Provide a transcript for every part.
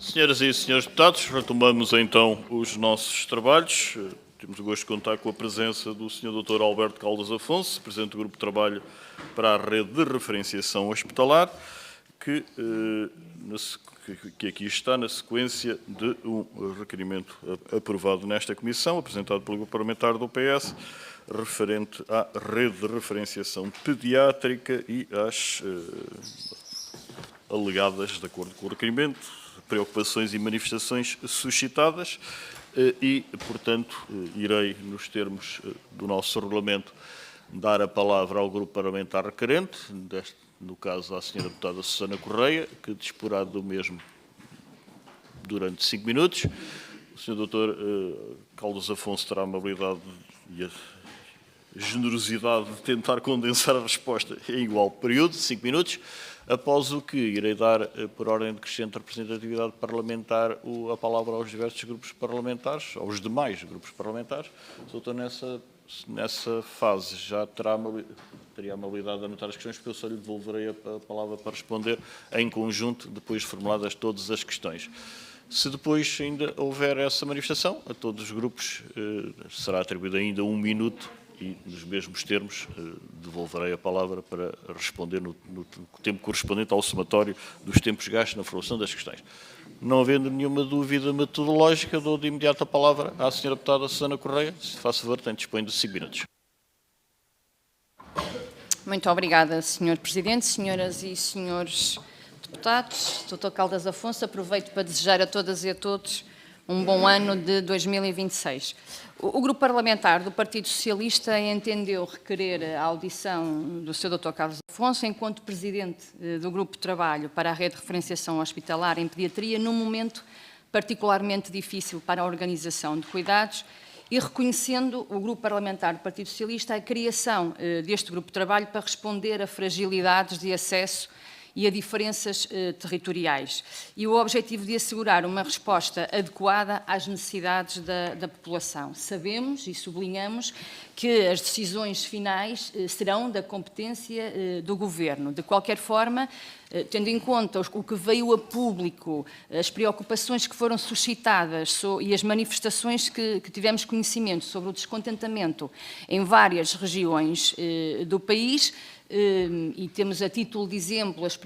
Senhoras e senhores deputados, retomamos então os nossos trabalhos. Temos o gosto de contar com a presença do Sr. Dr. Alberto Caldas Afonso, Presidente do Grupo de Trabalho para a Rede de Referenciação Hospitalar, que aqui está na sequência de um requerimento aprovado nesta Comissão, apresentado pelo Grupo Parlamentar do PS, referente à Rede de Referenciação Pediátrica e às alegadas, de acordo com o requerimento, preocupações e manifestações suscitadas e, portanto, irei, nos termos do nosso regulamento, dar a palavra ao grupo parlamentar requerente, no caso à Sra. Deputada Susana Correia, que disporá do mesmo durante 5 minutos. O Sr. Dr. Caldas Afonso terá a amabilidade e a generosidade de tentar condensar a resposta em igual período, 5 minutos, após o que irei dar, por ordem de crescente representatividade parlamentar, a palavra aos diversos grupos parlamentares, aos demais grupos parlamentares. O doutor, nessa fase, já teria a amabilidade de anotar as questões, porque eu só lhe devolverei a palavra para responder em conjunto, depois de formuladas todas as questões. Se depois ainda houver essa manifestação, a todos os grupos será atribuído ainda 1 minuto e, nos mesmos termos, devolverei a palavra para responder no tempo correspondente ao somatório dos tempos gastos na formulação das questões. Não havendo nenhuma dúvida metodológica, dou de imediato a palavra à Sra. Deputada Susana Correia. Se faz favor, tem dispõe de 5 minutos. Muito obrigada, Sr. Presidente, senhoras e senhores deputados. Dr. Caldas Afonso, aproveito para desejar a todas e a todos um bom ano de 2026. O Grupo Parlamentar do Partido Socialista entendeu requerer a audição do Sr. Dr. Caldas Afonso enquanto Presidente do Grupo de Trabalho para a Rede de Referenciação Hospitalar em Pediatria, num momento particularmente difícil para a organização de cuidados e reconhecendo o Grupo Parlamentar do Partido Socialista a criação deste Grupo de Trabalho para responder a fragilidades de acesso e a diferenças territoriais, e o objetivo de assegurar uma resposta adequada às necessidades da população. Sabemos e sublinhamos que as decisões finais serão da competência do Governo. De qualquer forma, tendo em conta o que veio a público, as preocupações que foram suscitadas e as manifestações que tivemos conhecimento sobre o descontentamento em várias regiões do país, e temos a título de exemplo as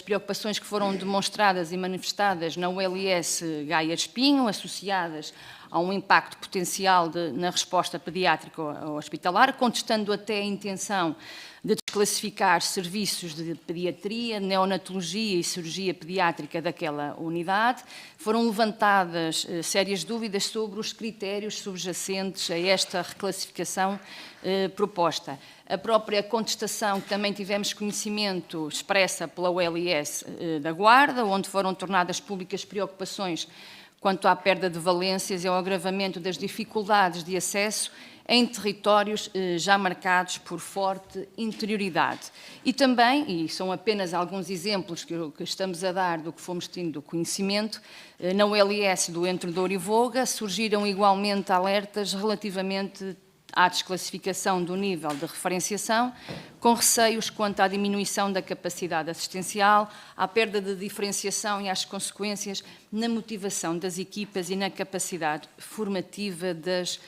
preocupações que foram demonstradas e manifestadas na ULS Gaia de Espinho, associadas a um impacto potencial na resposta pediátrica hospitalar, contestando até a intenção de desclassificar serviços de pediatria, neonatologia e cirurgia pediátrica daquela unidade. Foram levantadas sérias dúvidas sobre os critérios subjacentes a esta reclassificação proposta. A própria contestação que também tivemos conhecimento expressa pela ULS da Guarda, onde foram tornadas públicas preocupações quanto à perda de valências e ao agravamento das dificuldades de acesso em territórios já marcados por forte interioridade. E também, e são apenas alguns exemplos que estamos a dar do que fomos tendo conhecimento, na ULS do Entre Douro e Voga surgiram igualmente alertas relativamente à desclassificação do nível de referenciação, com receios quanto à diminuição da capacidade assistencial, à perda de diferenciação e às consequências na motivação das equipas e na capacidade formativa das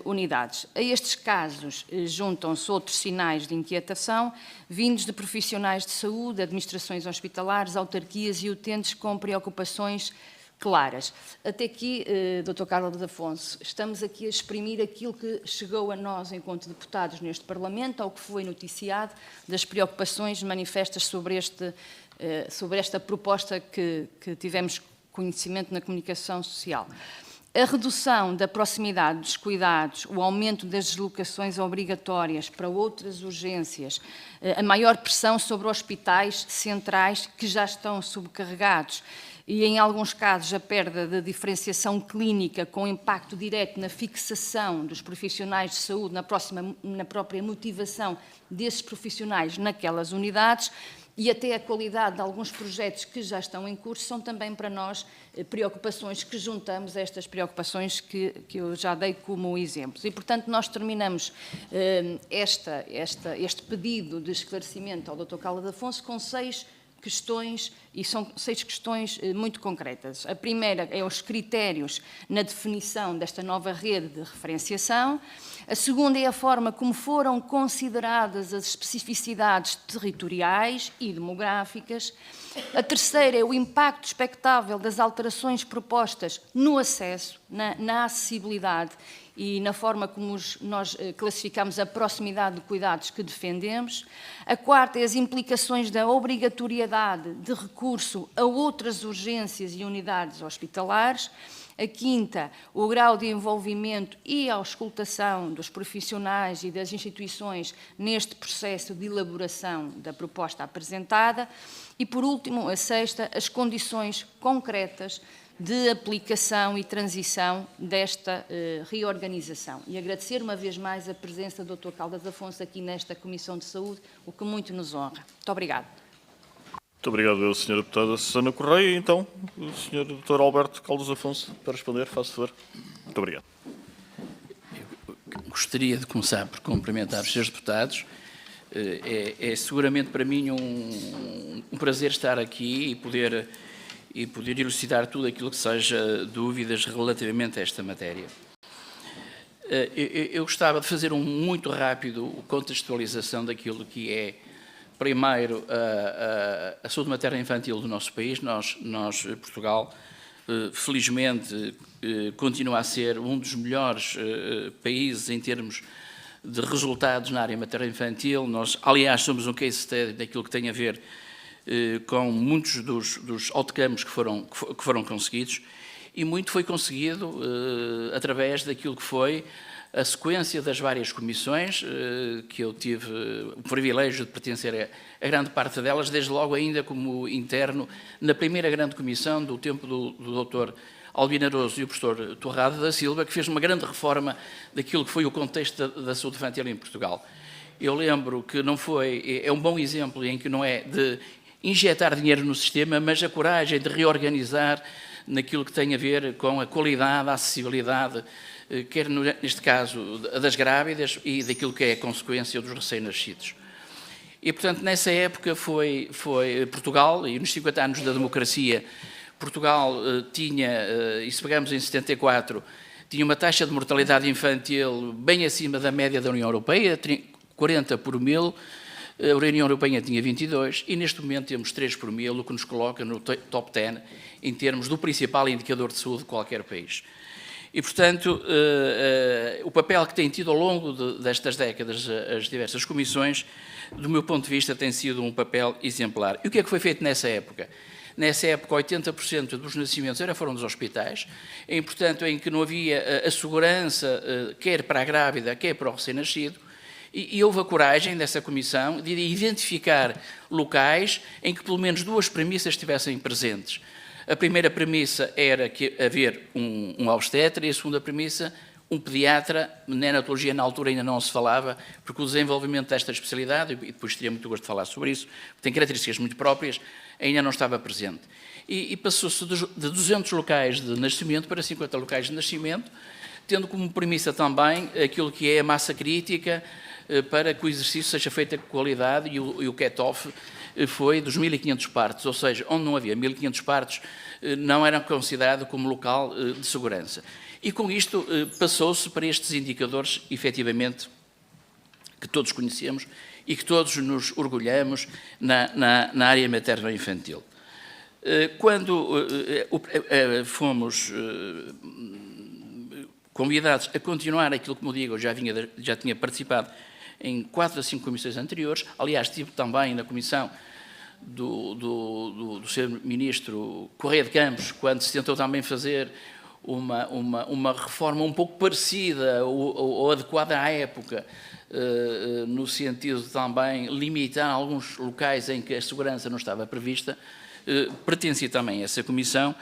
unidades. A estes casos juntam-se outros sinais de inquietação, vindos de profissionais de saúde, administrações hospitalares, autarquias e utentes com preocupações claras. Até aqui, Dr. Caldas Afonso, estamos aqui a exprimir aquilo que chegou a nós enquanto deputados neste Parlamento, ao que foi noticiado, das preocupações manifestas sobre esta proposta que tivemos conhecimento na comunicação social. A redução da proximidade dos cuidados, o aumento das deslocações obrigatórias para outras urgências, a maior pressão sobre hospitais centrais que já estão subcarregados e, em alguns casos, a perda de diferenciação clínica com impacto direto na fixação dos profissionais de saúde, na própria motivação desses profissionais naquelas unidades, e até a qualidade de alguns projetos que já estão em curso, são também para nós preocupações que juntamos a estas preocupações que eu já dei como exemplos. E, portanto, nós terminamos este pedido de esclarecimento ao Dr. Caldas Afonso com 6 questões, e são 6 questões muito concretas. A primeira é os critérios na definição desta nova rede de referenciação. A segunda é a forma como foram consideradas as especificidades territoriais e demográficas. A terceira é o impacto expectável das alterações propostas no acesso, na acessibilidade e na forma como nós classificamos a proximidade de cuidados que defendemos. A quarta é as implicações da obrigatoriedade de recurso a outras urgências e unidades hospitalares. A quinta, o grau de envolvimento e a auscultação dos profissionais e das instituições neste processo de elaboração da proposta apresentada. E, por último, a sexta, as condições concretas de aplicação e transição desta reorganização. E agradecer uma vez mais a presença do Dr. Caldas Afonso aqui nesta Comissão de Saúde, o que muito nos honra. Muito obrigada. Muito obrigado, Sra. Deputada Susana Correia. Então, o Sr. Dr. Alberto Caldas Afonso, para responder, faça favor. Muito obrigado. Eu gostaria de começar por cumprimentar os Srs. Deputados. É seguramente para mim um prazer estar aqui e poder elucidar tudo aquilo que seja dúvidas relativamente a esta matéria. Eu gostava de fazer muito rápido contextualização daquilo que é, primeiro, a saúde materna e infantil do nosso país. Nós, Portugal, felizmente, continua a ser um dos melhores países em termos de resultados na área materna e infantil. Nós, aliás, somos um case study daquilo que tem a ver com muitos dos outcomes que foram conseguidos, e muito foi conseguido através daquilo que foi a sequência das várias comissões, que eu tive o privilégio de pertencer a grande parte delas, desde logo ainda como interno, na primeira grande comissão do tempo do Dr. Albino Aroso e o professor Torrado da Silva, que fez uma grande reforma daquilo que foi o contexto da saúde infantil em Portugal. Eu lembro que não foi, é um bom exemplo em que não é de injetar dinheiro no sistema, mas a coragem de reorganizar naquilo que tem a ver com a qualidade, a acessibilidade, quer neste caso das grávidas e daquilo que é a consequência dos recém-nascidos. E, portanto, nessa época foi Portugal, e nos 50 anos da democracia, Portugal tinha, e se pegamos em 74, tinha uma taxa de mortalidade infantil bem acima da média da União Europeia, 40 por 1000, a União Europeia tinha 22, e neste momento temos 3 por 1000, o que nos coloca no top 10 em termos do principal indicador de saúde de qualquer país. E, portanto, o papel que têm tido ao longo destas décadas as diversas comissões, do meu ponto de vista, tem sido um papel exemplar. E o que é que foi feito nessa época? Nessa época, 80% dos nascimentos foram dos hospitais, portanto, em que não havia a segurança, quer para a grávida, quer para o recém-nascido, e houve a coragem dessa comissão de identificar locais em que pelo menos 2 premissas estivessem presentes. A primeira premissa era que haver um obstetra, e a segunda premissa, um pediatra. Na neonatologia, na altura, ainda não se falava, porque o desenvolvimento desta especialidade, e depois teria muito gosto de falar sobre isso, tem características muito próprias, ainda não estava presente. E passou-se de 200 locais de nascimento para 50 locais de nascimento, tendo como premissa também aquilo que é a massa crítica para que o exercício seja feito com qualidade, e o cut-off foi dos 1.500 partos, ou seja, onde não havia 1.500 partos, não era considerado como local de segurança. E com isto passou-se para estes indicadores, efetivamente, que todos conhecemos e que todos nos orgulhamos na área materno-infantil. Quando fomos convidados a continuar aquilo que, como digo, eu já tinha participado em 4 a 5 comissões anteriores, aliás, estive também na comissão do Sr. Ministro Correia de Campos, quando se tentou também fazer uma reforma um pouco parecida ou adequada à época, no sentido de também limitar alguns locais em que a segurança não estava prevista. Pertencia também a essa comissão,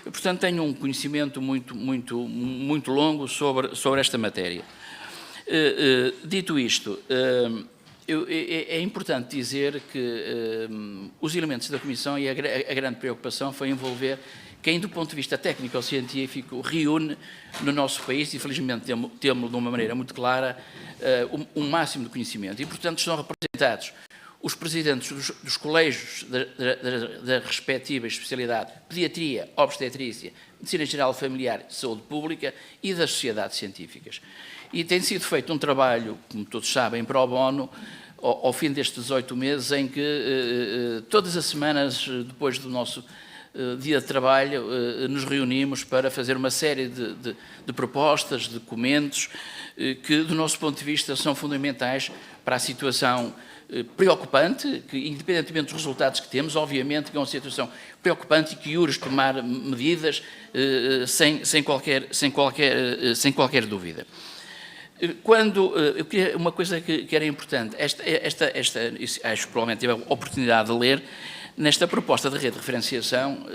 portanto tenho um conhecimento muito longo sobre esta matéria. Dito isto, é importante dizer que os elementos da Comissão, e a grande preocupação foi envolver quem, do ponto de vista técnico-científico, reúne no nosso país, e felizmente temos de uma maneira muito clara um máximo de conhecimento. E, portanto, estão representados os presidentes dos colégios da respectiva especialidade, pediatria, obstetrícia, medicina geral familiar, saúde pública e das sociedades científicas. E tem sido feito um trabalho, como todos sabem, pro bono, ao fim destes 18 meses, em que todas as semanas, depois do nosso dia de trabalho, nos reunimos para fazer uma série de propostas, de documentos, que, do nosso ponto de vista, são fundamentais para a situação preocupante, que, independentemente dos resultados que temos, obviamente que é uma situação preocupante e que urge tomar medidas sem qualquer dúvida. Uma coisa que era importante, acho que provavelmente tive a oportunidade de ler, nesta proposta de rede de referenciação,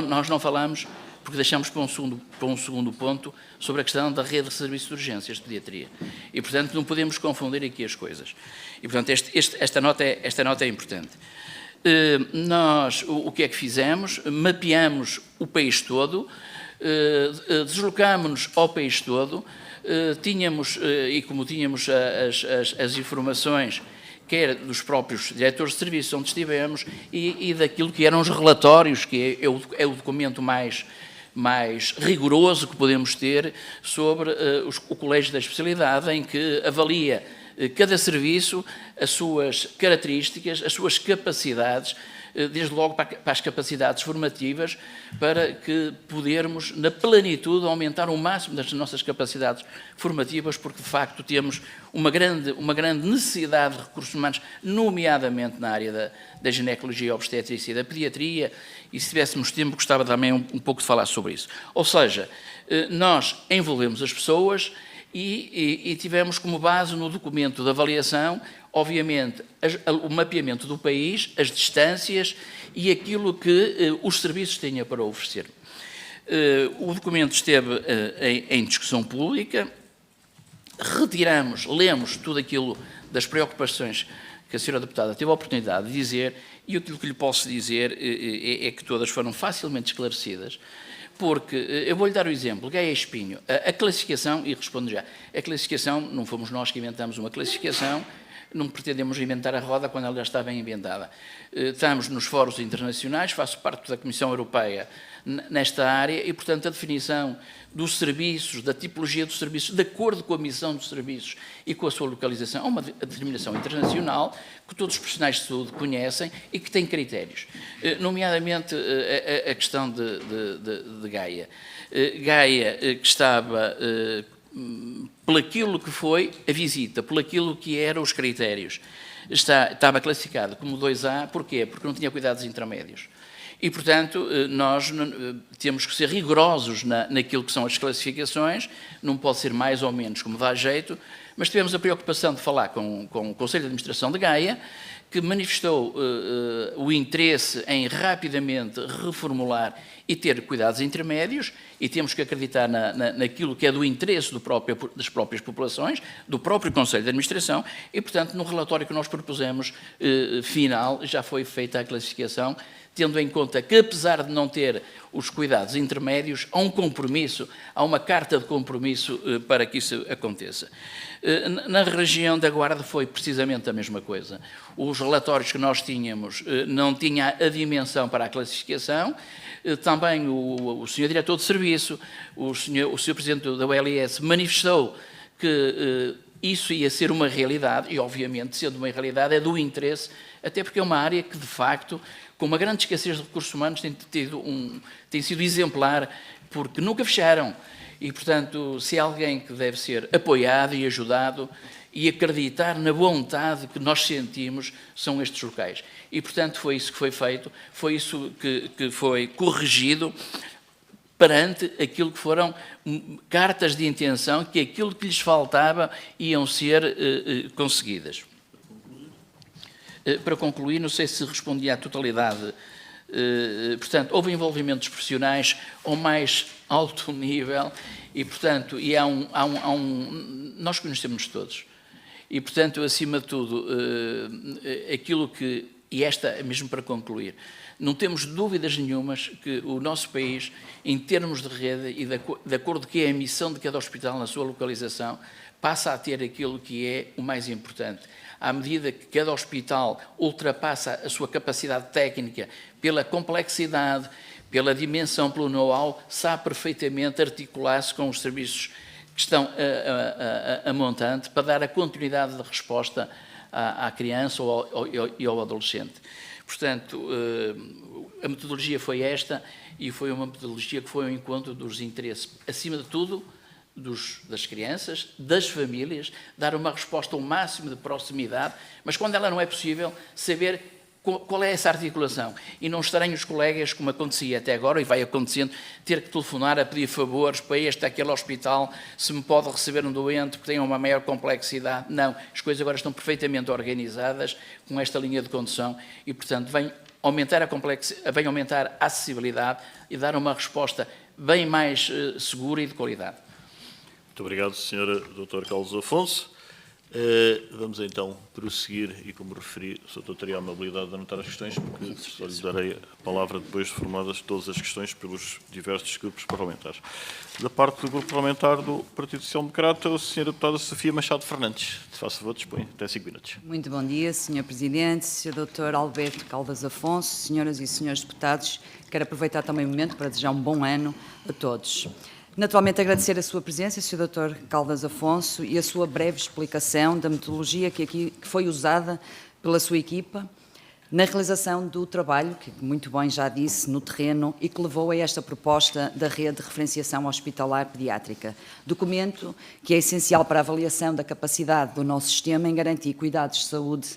nós não falamos, porque deixamos para um segundo ponto, sobre a questão da rede de serviços de urgências de pediatria. E, portanto, não podemos confundir aqui as coisas. E, portanto, esta nota é importante. Nós, o que é que fizemos? Mapeamos o país todo, deslocámos-nos ao país todo, e como tínhamos as informações, quer dos próprios diretores de serviço onde estivemos e daquilo que eram os relatórios, que é o documento mais rigoroso que podemos ter sobre o Colégio da Especialidade, em que avalia cada serviço, as suas características, as suas capacidades, desde logo para as capacidades formativas, para que podermos, na plenitude, aumentar o máximo das nossas capacidades formativas, porque, de facto, temos uma grande necessidade de recursos humanos, nomeadamente na área da ginecologia e obstetrícia e da pediatria, e se tivéssemos tempo, gostava também um pouco de falar sobre isso. Ou seja, nós envolvemos as pessoas e tivemos como base no documento de avaliação, obviamente, o mapeamento do país, as distâncias e aquilo que os serviços tinham para oferecer. O documento esteve em discussão pública, lemos tudo aquilo das preocupações que a senhora deputada teve a oportunidade de dizer, e aquilo que lhe posso dizer é que todas foram facilmente esclarecidas, porque, eu vou-lhe dar o exemplo, Gaia Espinho, a classificação, e respondo já, a classificação, não fomos nós que inventamos uma classificação, não pretendemos inventar a roda quando ela já está bem inventada. Estamos nos fóruns internacionais, faço parte da Comissão Europeia nesta área e, portanto, a definição dos serviços, da tipologia dos serviços, de acordo com a missão dos serviços e com a sua localização, é uma determinação internacional que todos os profissionais de saúde conhecem e que tem critérios, nomeadamente a questão de Gaia. Gaia, que estava, pelaquilo que foi a visita, pelaquilo que eram os critérios, estava classificado como 2A, porquê? Porque não tinha cuidados intermédios. E, portanto, nós temos que ser rigorosos naquilo que são as classificações, não pode ser mais ou menos como dá jeito, mas tivemos a preocupação de falar com o Conselho de Administração de Gaia, que manifestou o interesse em rapidamente reformular e ter cuidados intermédios, e temos que acreditar naquilo que é do interesse das próprias populações, do próprio Conselho de Administração, e, portanto, no relatório que nós propusemos final, já foi feita a classificação, tendo em conta que, apesar de não ter os cuidados intermédios, há um compromisso, há uma carta de compromisso para que isso aconteça. Na região da Guarda foi precisamente a mesma coisa. Os relatórios que nós tínhamos não tinham a dimensão para a classificação, também o senhor diretor de serviço, o senhor presidente da ULS manifestou que isso ia ser uma realidade, e obviamente, sendo uma realidade, é do interesse, até porque é uma área que, de facto, com uma grande escassez de recursos humanos, tem sido exemplar, porque nunca fecharam. E, portanto, se há alguém que deve ser apoiado e ajudado e acreditar na vontade que nós sentimos, são estes locais. E, portanto, foi isso que foi feito, foi isso que foi corrigido perante aquilo que foram cartas de intenção, que aquilo que lhes faltava iam ser conseguidas. Para concluir, não sei se respondi à totalidade. Portanto, houve envolvimentos profissionais ao mais alto nível e, portanto, nós conhecemos todos. E, portanto, acima de tudo, aquilo que, e esta, mesmo para concluir, não temos dúvidas nenhumas que o nosso país, em termos de rede e de acordo com a missão de cada hospital na sua localização, passa a ter aquilo que é o mais importante. À medida que cada hospital ultrapassa a sua capacidade técnica pela complexidade, pela dimensão, pelo know-how, sabe perfeitamente articular-se com os serviços que estão a montante para dar a continuidade de resposta à criança e ao adolescente. Portanto, a metodologia foi esta e foi uma metodologia que foi ao encontro dos interesses, acima de tudo, das crianças, das famílias, dar uma resposta ao máximo de proximidade, mas quando ela não é possível, saber qual é essa articulação. E não estarem os colegas, como acontecia até agora, e vai acontecendo, ter que telefonar a pedir favores para aquele hospital, se me pode receber um doente que tenha uma maior complexidade. Não, as coisas agora estão perfeitamente organizadas com esta linha de condução e, portanto, vem aumentar a acessibilidade e dar uma resposta bem mais segura e de qualidade. Muito obrigado, Sra. Dra. Carlos Afonso. Vamos então prosseguir e, como referi, o Sr. Doutor teria a amabilidade de anotar as questões, porque só lhe darei a palavra depois de formadas todas as questões pelos diversos grupos parlamentares. Da parte do grupo parlamentar do Partido Social Democrata, a Sra. Deputada Sofia Machado Fernandes. Se faz favor, dispõe até 5 minutos. Muito bom dia, Sr. Presidente, Sr. Dr. Alberto Caldas Afonso, senhoras e senhores deputados. Quero aproveitar também o momento para desejar um bom ano a todos. Naturalmente, agradecer a sua presença, Sr. Dr. Caldas Afonso, e a sua breve explicação da metodologia que foi usada pela sua equipa na realização do trabalho, que muito bem já disse, no terreno, e que levou a esta proposta da Rede de Referenciação Hospitalar Pediátrica. Documento que é essencial para a avaliação da capacidade do nosso sistema em garantir cuidados de saúde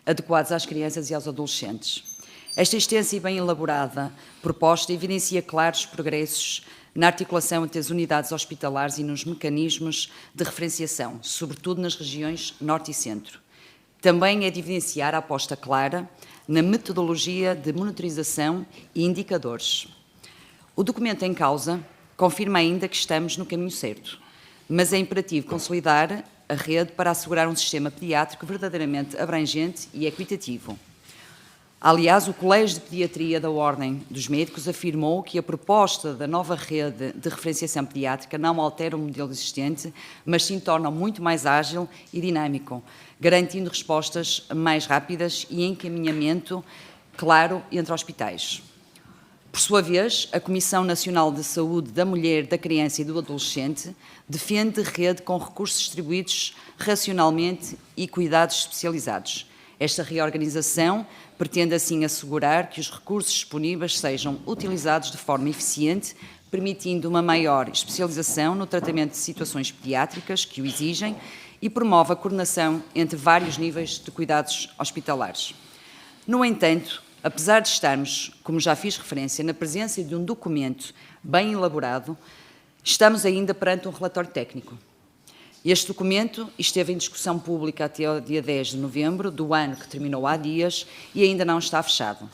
adequados às crianças e aos adolescentes. Esta extensa e bem elaborada proposta evidencia claros progressos na articulação entre as unidades hospitalares e nos mecanismos de referenciação, sobretudo nas regiões Norte e Centro. Também é de evidenciar a aposta clara na metodologia de monitorização e indicadores. O documento em causa confirma ainda que estamos no caminho certo, mas é imperativo consolidar a rede para assegurar um sistema pediátrico verdadeiramente abrangente e equitativo. Aliás, o Colégio de Pediatria da Ordem dos Médicos afirmou que a proposta da nova rede de referenciação pediátrica não altera o modelo existente, mas sim torna muito mais ágil e dinâmico, garantindo respostas mais rápidas e encaminhamento claro entre hospitais. Por sua vez, a Comissão Nacional de Saúde da Mulher, da Criança e do Adolescente defende rede com recursos distribuídos racionalmente e cuidados especializados. Esta reorganização pretende assim assegurar que os recursos disponíveis sejam utilizados de forma eficiente, permitindo uma maior especialização no tratamento de situações pediátricas que o exigem e promove a coordenação entre vários níveis de cuidados hospitalares. No entanto, apesar de estarmos, como já fiz referência, na presença de um documento bem elaborado, estamos ainda perante um relatório técnico. Este documento esteve em discussão pública até ao dia 10 de novembro do ano que terminou há dias e ainda não está fechado.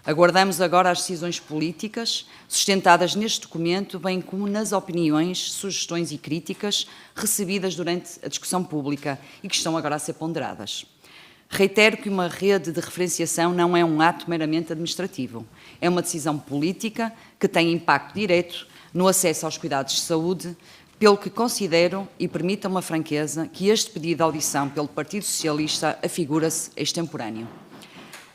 Aguardamos agora as decisões políticas sustentadas neste documento, bem como nas opiniões, sugestões e críticas recebidas durante a discussão pública e que estão agora a ser ponderadas. Reitero que uma rede de referenciação não é um ato meramente administrativo. É uma decisão política que tem impacto direto no acesso aos cuidados de saúde, pelo que considero, e permita uma franqueza, que este pedido de audição pelo Partido Socialista afigura-se extemporâneo.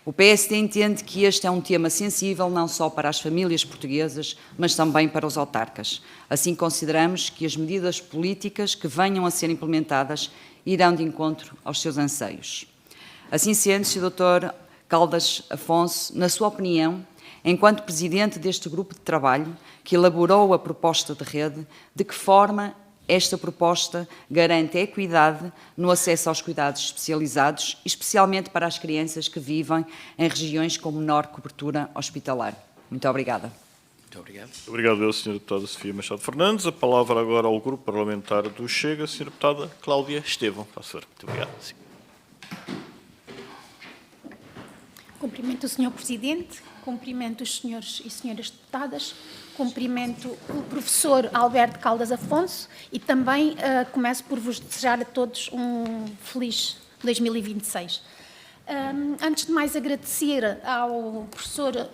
O PSD entende que este é um tema sensível não só para as famílias portuguesas, mas também para os autarcas. Assim, consideramos que as medidas políticas que venham a ser implementadas irão de encontro aos seus anseios. Assim sendo, Sr. Dr. Caldas Afonso, na sua opinião, enquanto presidente deste grupo de trabalho que elaborou a proposta de rede, de que forma esta proposta garante a equidade no acesso aos cuidados especializados, especialmente para as crianças que vivem em regiões com menor cobertura hospitalar? Muito obrigada. Muito obrigado. Obrigado, Sra. Deputada Sofia Machado Fernandes. A palavra agora ao grupo parlamentar do Chega, a Sra. Deputada Cláudia Estevão. Muito obrigado. Sim. Cumprimento o Sr. Presidente, cumprimento os senhores e senhoras deputadas, cumprimento o professor Alberto Caldas Afonso e também começo por vos desejar a todos um feliz 2026. Antes de mais, agradecer ao professor...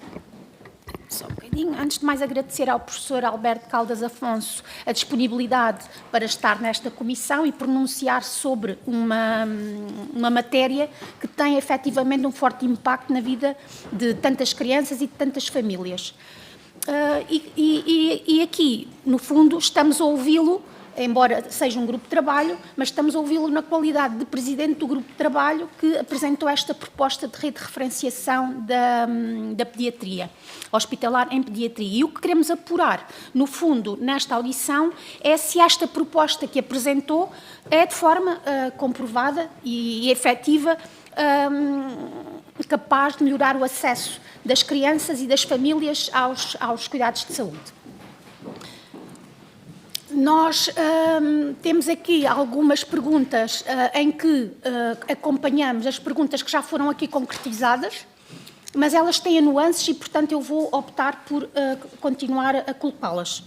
Só um bocadinho. rapidinho. Antes de mais, agradecer ao professor Alberto Caldas Afonso a disponibilidade para estar nesta comissão e pronunciar sobre uma matéria que tem efetivamente um forte impacto na vida de tantas crianças e de tantas famílias. E aqui, no fundo, estamos a ouvi-lo, embora seja um grupo de trabalho, mas estamos a ouvi-lo na qualidade de presidente do grupo de trabalho que apresentou esta proposta de rede de referenciação da pediatria, hospitalar em pediatria. E o que queremos apurar, no fundo, nesta audição, é se esta proposta que apresentou é de forma comprovada e efetiva, capaz de melhorar o acesso das crianças e das famílias aos cuidados de saúde. Nós temos aqui algumas perguntas em que acompanhamos as perguntas que já foram aqui concretizadas, mas elas têm nuances e, portanto, eu vou optar por continuar a colocá-las.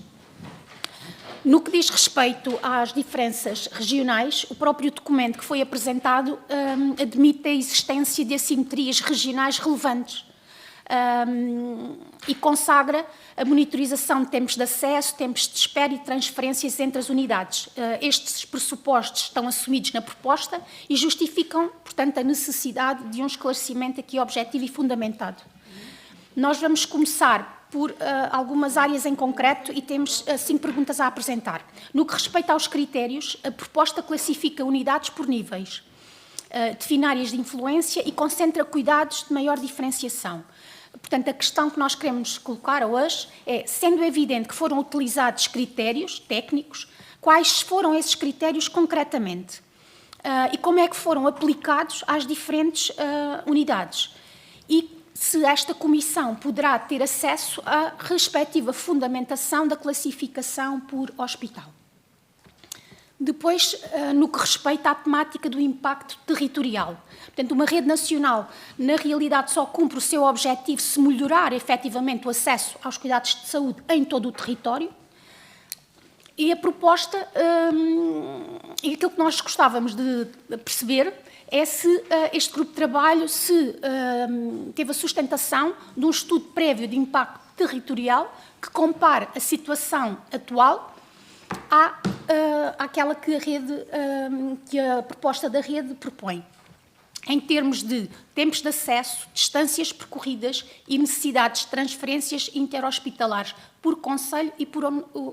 No que diz respeito às diferenças regionais, o próprio documento que foi apresentado admite a existência de assimetrias regionais relevantes e consagra a monitorização de tempos de acesso, tempos de espera e transferências entre as unidades. Estes pressupostos estão assumidos na proposta e justificam, portanto, a necessidade de um esclarecimento aqui objetivo e fundamentado. Nós vamos começar por algumas áreas em concreto e temos 5 perguntas a apresentar. No que respeita aos critérios, a proposta classifica unidades por níveis, define áreas de influência e concentra cuidados de maior diferenciação. Portanto, a questão que nós queremos colocar hoje é, sendo evidente que foram utilizados critérios técnicos, quais foram esses critérios concretamente? E como é que foram aplicados às diferentes unidades? E se esta comissão poderá ter acesso à respectiva fundamentação da classificação por hospital. Depois, no que respeita à temática do impacto territorial. Portanto, uma rede nacional, na realidade, só cumpre o seu objetivo se melhorar efetivamente o acesso aos cuidados de saúde em todo o território. E a proposta, e aquilo que nós gostávamos de perceber, é se este grupo de trabalho teve a sustentação de um estudo prévio de impacto territorial que compare a situação atual àquela que a proposta da rede propõe, em termos de tempos de acesso, distâncias percorridas e necessidades de transferências interhospitalares por concelho e por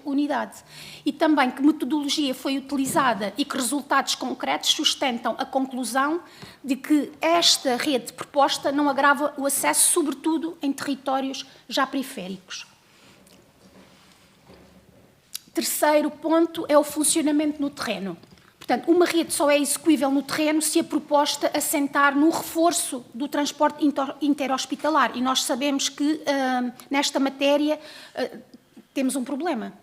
unidade. E também que metodologia foi utilizada e que resultados concretos sustentam a conclusão de que esta rede proposta não agrava o acesso, sobretudo em territórios já periféricos. Terceiro ponto é o funcionamento no terreno. Portanto, uma rede só é execuível no terreno se a proposta assentar no reforço do transporte interhospitalar. E nós sabemos que, nesta matéria, temos um problema.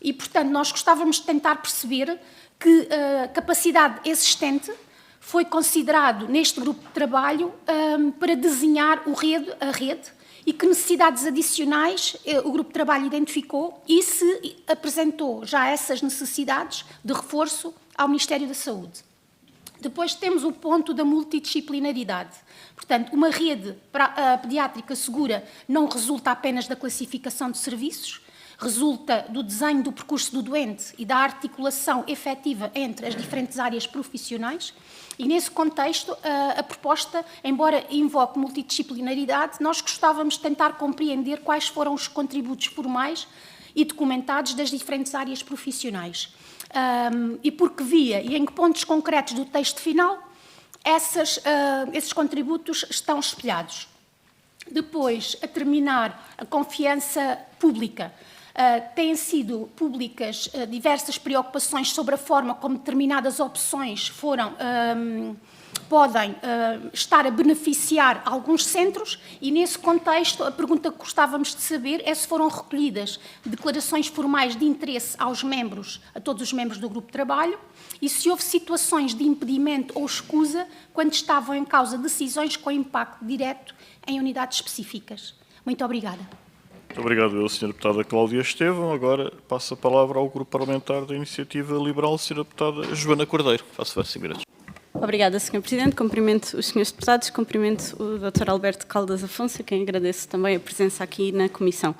E, portanto, nós gostávamos de tentar perceber que a capacidade existente foi considerado neste grupo de trabalho para desenhar a rede, e que necessidades adicionais o grupo de trabalho identificou e se apresentou já essas necessidades de reforço ao Ministério da Saúde. Depois temos o ponto da multidisciplinaridade. Portanto, uma rede pediátrica segura não resulta apenas da classificação de serviços, resulta do desenho do percurso do doente e da articulação efetiva entre as diferentes áreas profissionais. E, nesse contexto, a proposta, embora invoque multidisciplinaridade, nós gostávamos de tentar compreender quais foram os contributos formais e documentados das diferentes áreas profissionais. E por que via e em que pontos concretos do texto final esses contributos estão espelhados. Depois, a terminar, a confiança pública. Têm sido públicas diversas preocupações sobre a forma como determinadas opções podem estar a beneficiar alguns centros e, nesse contexto, a pergunta que gostávamos de saber é se foram recolhidas declarações formais de interesse a todos os membros do grupo de trabalho e se houve situações de impedimento ou escusa quando estavam em causa decisões com impacto direto em unidades específicas. Muito obrigada. Muito obrigado, Sra. Deputada Cláudia Estevão. Agora passo a palavra ao Grupo Parlamentar da Iniciativa Liberal, Sra. Deputada Joana Cordeiro. Faço 5 minutos. Obrigada, Sr. Presidente. Cumprimento os Srs. Deputados, cumprimento o Dr. Alberto Caldas Afonso, a quem agradeço também a presença aqui na Comissão.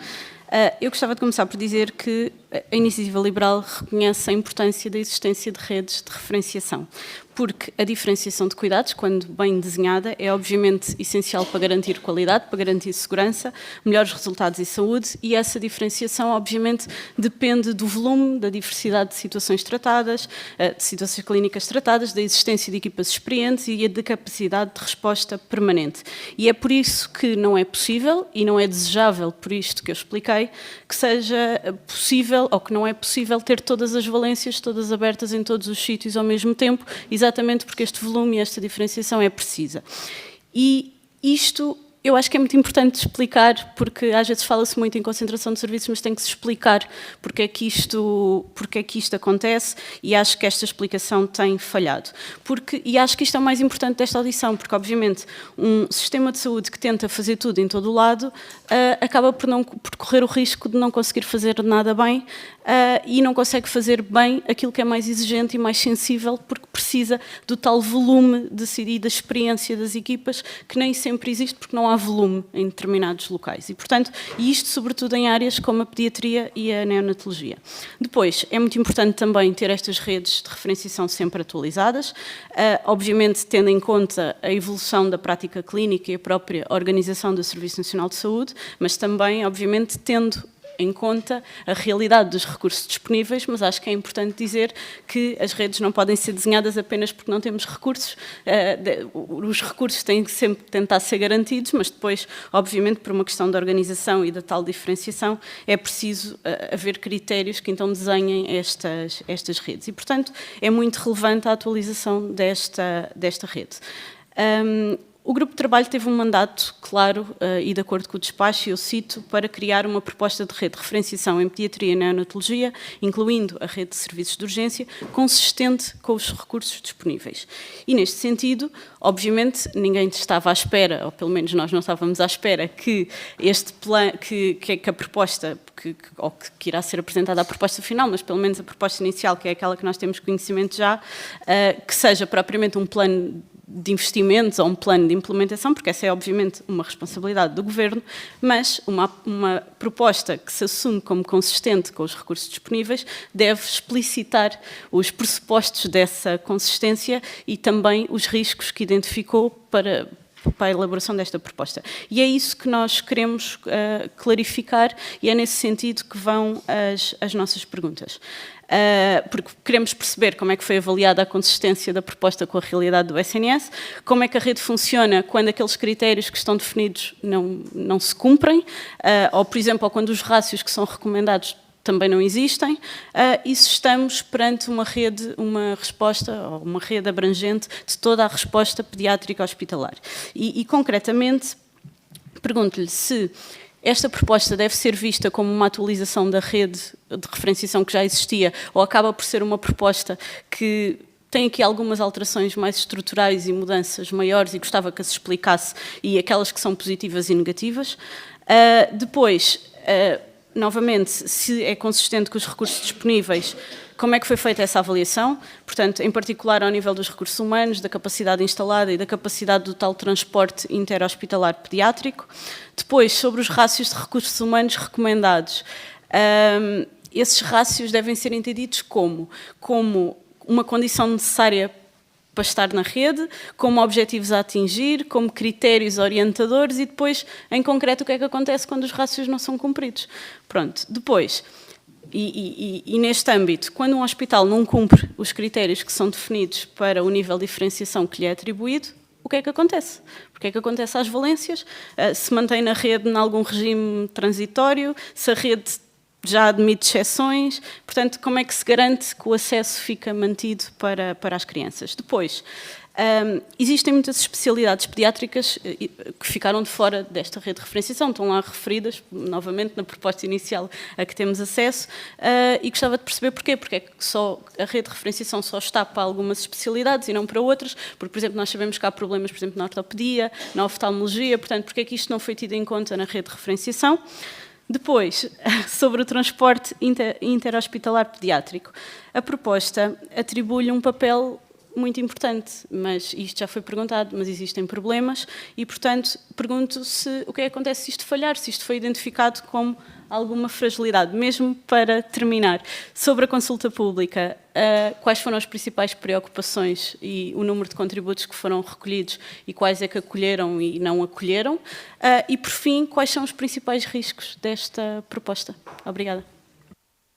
Eu gostava de começar por dizer que a Iniciativa Liberal reconhece a importância da existência de redes de referenciação, porque a diferenciação de cuidados, quando bem desenhada, é obviamente essencial para garantir qualidade, para garantir segurança, melhores resultados e saúde, e essa diferenciação, obviamente, depende do volume, da diversidade de situações tratadas, de situações clínicas tratadas, da existência de equipas experientes e da capacidade de resposta permanente. E é por isso que não é possível, e não é desejável, por isto que eu expliquei, que seja possível, ou que não é possível, ter todas as valências, todas abertas em todos os sítios ao mesmo tempo, exatamente porque este volume e esta diferenciação é precisa. E isto eu acho que é muito importante explicar, porque às vezes fala-se muito em concentração de serviços, mas tem que se explicar porque é que isto acontece, e acho que esta explicação tem falhado. E acho que isto é o mais importante desta audição, porque obviamente um sistema de saúde que tenta fazer tudo em todo o lado acaba por correr o risco de não conseguir fazer nada bem e não consegue fazer bem aquilo que é mais exigente e mais sensível, porque precisa do tal volume e da experiência das equipas que nem sempre existe, porque não há volume em determinados locais. E, portanto, isto sobretudo em áreas como a pediatria e a neonatologia. Depois, é muito importante também ter estas redes de referenciação sempre atualizadas, obviamente tendo em conta a evolução da prática clínica e a própria organização do Serviço Nacional de Saúde, mas também, obviamente, tendo em conta a realidade dos recursos disponíveis, mas acho que é importante dizer que as redes não podem ser desenhadas apenas porque não temos recursos. Os recursos têm que sempre tentar ser garantidos, mas depois, obviamente, por uma questão de organização e da tal diferenciação, é preciso haver critérios que então desenhem estas redes. E, portanto, é muito relevante a atualização desta rede. O Grupo de Trabalho teve um mandato claro e de acordo com o despacho, eu cito, para criar uma proposta de rede de referenciação em pediatria e neonatologia, incluindo a rede de serviços de urgência, consistente com os recursos disponíveis. E, neste sentido, obviamente, ninguém estava à espera, ou pelo menos nós não estávamos à espera, que este plano, que a proposta, que irá ser apresentada a proposta final, mas pelo menos a proposta inicial, que é aquela que nós temos conhecimento já, que seja propriamente um plano de investimentos ou um plano de implementação, porque essa é obviamente uma responsabilidade do Governo, mas uma proposta que se assume como consistente com os recursos disponíveis deve explicitar os pressupostos dessa consistência e também os riscos que identificou para a elaboração desta proposta. E é isso que nós queremos clarificar e é nesse sentido que vão as nossas perguntas. Porque queremos perceber como é que foi avaliada a consistência da proposta com a realidade do SNS, como é que a rede funciona quando aqueles critérios que estão definidos não se cumprem, ou, por exemplo, quando os rácios que são recomendados também não existem, e se estamos perante uma resposta, ou uma rede abrangente de toda a resposta pediátrica hospitalar. E concretamente, pergunto-lhe se esta proposta deve ser vista como uma atualização da rede de referenciação que já existia, ou acaba por ser uma proposta que tem aqui algumas alterações mais estruturais e mudanças maiores, e gostava que se explicasse, e aquelas que são positivas e negativas. Depois, novamente, se é consistente com os recursos disponíveis, como é que foi feita essa avaliação? Portanto, em particular ao nível dos recursos humanos, da capacidade instalada e da capacidade do tal transporte interhospitalar pediátrico. Depois, sobre os rácios de recursos humanos recomendados. Esses rácios devem ser entendidos como uma condição necessária para estar na rede, como objetivos a atingir, como critérios orientadores e depois, em concreto, o que é que acontece quando os rácios não são cumpridos. Pronto. Depois, e neste âmbito, quando um hospital não cumpre os critérios que são definidos para o nível de diferenciação que lhe é atribuído, o que é que acontece? Porque é que acontece às valências? Se mantém na rede em algum regime transitório, se a rede já admite exceções, portanto, como é que se garante que o acesso fica mantido para as crianças? Depois, existem muitas especialidades pediátricas que ficaram de fora desta rede de referenciação, estão lá referidas, novamente, na proposta inicial a que temos acesso, e gostava de perceber porquê, porque é que a rede de referenciação só está para algumas especialidades e não para outras, porque, por exemplo, nós sabemos que há problemas, por exemplo, na ortopedia, na oftalmologia, portanto, porque é que isto não foi tido em conta na rede de referenciação? Depois, sobre o transporte interhospitalar pediátrico, a proposta atribui-lhe um papel muito importante, mas isto já foi perguntado, mas existem problemas e, portanto, pergunto se o que é que acontece se isto falhar, se isto foi identificado como alguma fragilidade. Mesmo para terminar, sobre a consulta pública, quais foram as principais preocupações e o número de contributos que foram recolhidos e quais é que acolheram e não acolheram? E, por fim, quais são os principais riscos desta proposta? Obrigada.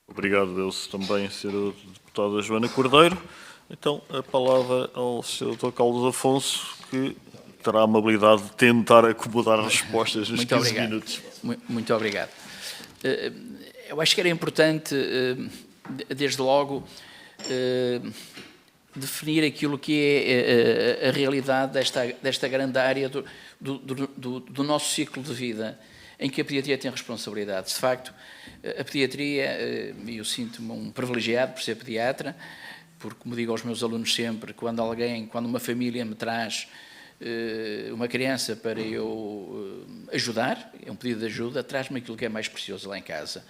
Obrigado, eu também, Sra. Deputada Joana Cordeiro. Então, a palavra ao Sr. Dr. Caldas Afonso, que terá a amabilidade de tentar acomodar as respostas nos 15 minutos. Muito obrigado. Eu acho que era importante, desde logo, definir aquilo que é a realidade desta grande área do nosso ciclo de vida, em que a pediatria tem responsabilidade. De facto, a pediatria, e eu sinto-me um privilegiado por ser pediatra, porque, como digo aos meus alunos sempre, quando uma família me traz uma criança para eu ajudar, é um pedido de ajuda, traz-me aquilo que é mais precioso lá em casa.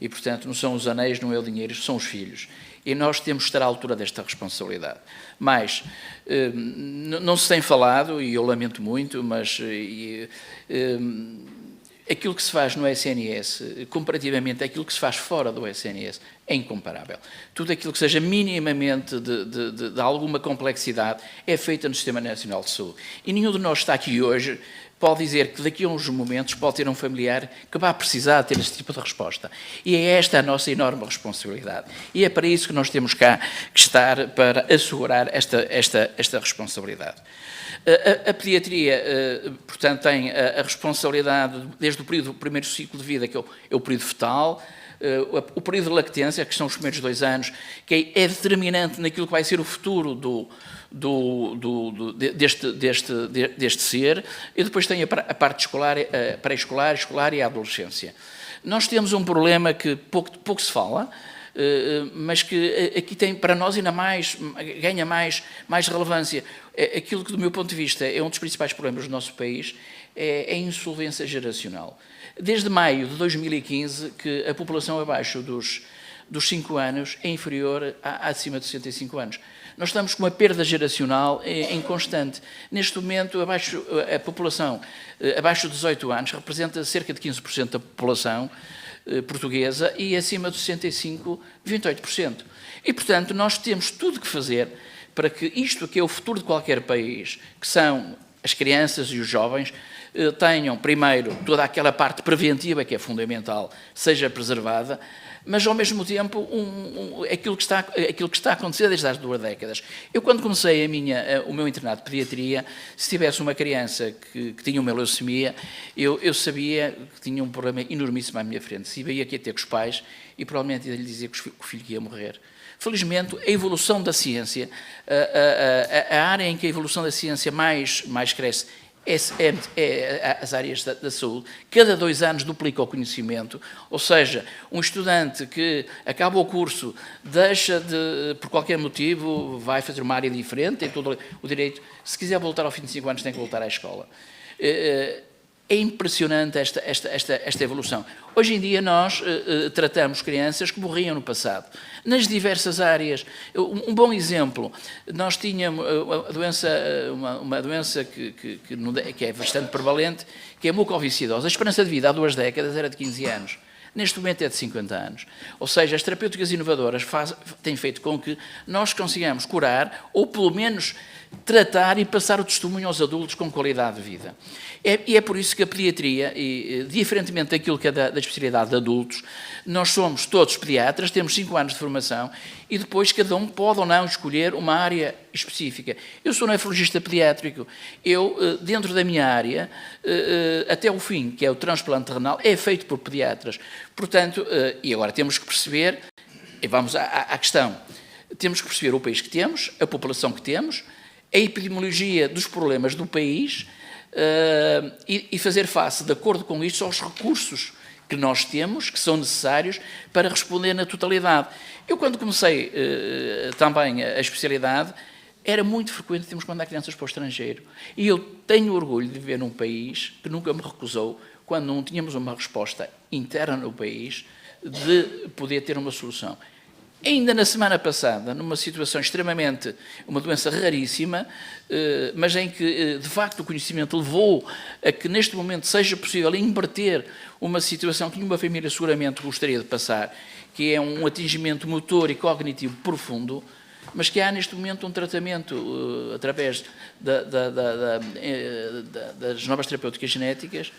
E, portanto, não são os anéis, não é o dinheiro, são os filhos. E nós temos que estar à altura desta responsabilidade. Mas, não se tem falado, e eu lamento muito, mas aquilo que se faz no SNS, comparativamente àquilo que se faz fora do SNS, é incomparável. Tudo aquilo que seja minimamente de alguma complexidade é feito no Sistema Nacional de Saúde. E nenhum de nós está aqui hoje pode dizer que daqui a uns momentos pode ter um familiar que vai precisar ter esse tipo de resposta. E é esta a nossa enorme responsabilidade. E é para isso que nós temos cá que estar para assegurar esta responsabilidade. A pediatria, portanto, tem a responsabilidade desde o primeiro ciclo de vida, que é o período fetal, o período de lactência, que são os primeiros 2 anos, que é determinante naquilo que vai ser o futuro deste ser, e depois tem a parte escolar, pré-escolar, escolar e a adolescência. Nós temos um problema que pouco se fala, mas que aqui tem, para nós, ainda mais, ganha mais relevância. Aquilo que, do meu ponto de vista, é um dos principais problemas do nosso país, é a insolvência geracional. Desde maio de 2015, que a população abaixo dos 5 anos é inferior a acima de 65 anos. Nós estamos com uma perda geracional em constante. Neste momento, a população abaixo de 18 anos representa cerca de 15% da população portuguesa e acima dos 65, 28%. E, portanto, nós temos tudo que fazer para que isto que é o futuro de qualquer país, que são as crianças e os jovens, tenham, primeiro, toda aquela parte preventiva que é fundamental, seja preservada, mas, ao mesmo tempo, aquilo que está a acontecer desde as 2 décadas. Eu, quando comecei o meu internato de pediatria, se tivesse uma criança que tinha uma leucemia, eu sabia que tinha um problema enormíssimo à minha frente. Se ia ter com os pais e provavelmente ia lhe dizer que o filho ia morrer. Felizmente, a evolução da ciência, a área em que a evolução da ciência mais cresce, é as áreas da saúde. Cada 2 anos duplica o conhecimento, ou seja, um estudante que acaba o curso, deixa por qualquer motivo, vai fazer uma área diferente, tem todo o direito, se quiser voltar ao fim de 5 anos tem que voltar à escola. É impressionante esta evolução. Hoje em dia nós tratamos crianças que morriam no passado, nas diversas áreas. Um bom exemplo, nós tínhamos uma doença que é bastante prevalente, que é a mucoviscidose. A esperança de vida há 2 décadas era de 15 anos. Neste momento é de 50 anos. Ou seja, as terapêuticas inovadoras têm feito com que nós consigamos curar, ou pelo menos tratar e passar o testemunho aos adultos com qualidade de vida. E é por isso que a pediatria, diferentemente daquilo que é da especialidade de adultos, nós somos todos pediatras, temos 5 anos de formação e depois cada um pode ou não escolher uma área específica. Eu sou nefrologista pediátrico, dentro da minha área, até o fim, que é o transplante renal, é feito por pediatras. Portanto, e agora temos que perceber, e vamos à questão, temos que perceber o país que temos, a população que temos, a epidemiologia dos problemas do país e fazer face, de acordo com isso, aos recursos que nós temos, que são necessários para responder na totalidade. Eu, quando comecei também a especialidade, era muito frequente termos que mandar crianças para o estrangeiro. E eu tenho orgulho de viver num país que nunca me recusou, quando não tínhamos uma resposta interna no país, de poder ter uma solução. Ainda na semana passada, numa situação extremamente, uma doença raríssima, mas em que, de facto, o conhecimento levou a que, neste momento, seja possível inverter uma situação que nenhuma família seguramente gostaria de passar, que é um atingimento motor e cognitivo profundo, mas que há, neste momento, um tratamento através das novas terapêuticas genéticas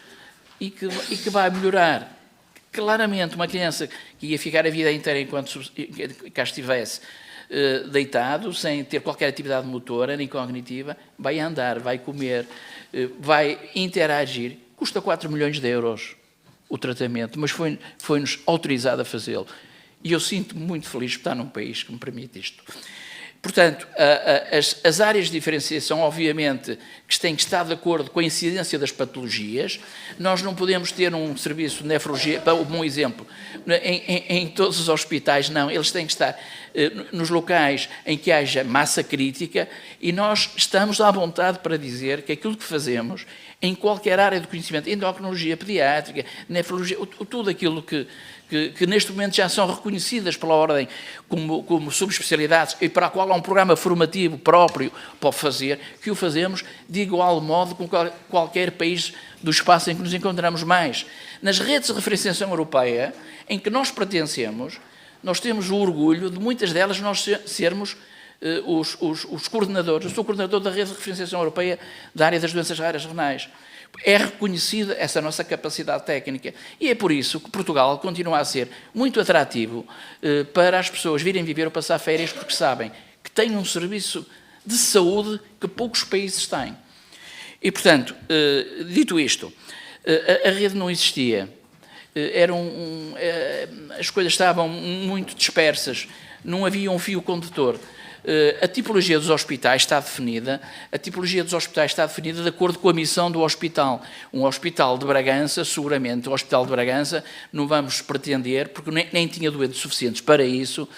e que vai melhorar claramente uma criança que ia ficar a vida inteira enquanto cá estivesse deitado, sem ter qualquer atividade motora nem cognitiva, vai andar, vai comer, vai interagir. Custa 4 milhões de euros o tratamento, mas foi-nos autorizado a fazê-lo. E eu sinto-me muito feliz por estar num país que me permite isto. Portanto, as áreas de diferenciação, obviamente, que têm que estar de acordo com a incidência das patologias. Nós não podemos ter um serviço de nefrologia, um bom exemplo, em todos os hospitais, não. Eles têm que estar nos locais em que haja massa crítica, e nós estamos à vontade para dizer que aquilo que fazemos em qualquer área de conhecimento, endocrinologia pediátrica, nefrologia, tudo aquilo que neste momento já são reconhecidas pela Ordem como subespecialidades e para a qual há um programa formativo próprio para fazer, que o fazemos de igual modo com qualquer país do espaço em que nos encontramos mais. Nas redes de referenciação europeia, em que nós pertencemos, nós temos o orgulho de muitas delas nós sermos os coordenadores. Eu sou coordenador da rede de referenciação europeia da área das doenças raras renais. É reconhecida essa nossa capacidade técnica e é por isso que Portugal continua a ser muito atrativo para as pessoas virem viver ou passar férias, porque sabem que têm um serviço de saúde que poucos países têm. E, portanto, dito isto, a rede não existia, as coisas estavam muito dispersas, não havia um fio condutor. A tipologia dos hospitais está definida, de acordo com a missão do hospital. Um hospital de Bragança, seguramente, o Hospital de Bragança, não vamos pretender, porque nem tinha doentes suficientes para isso,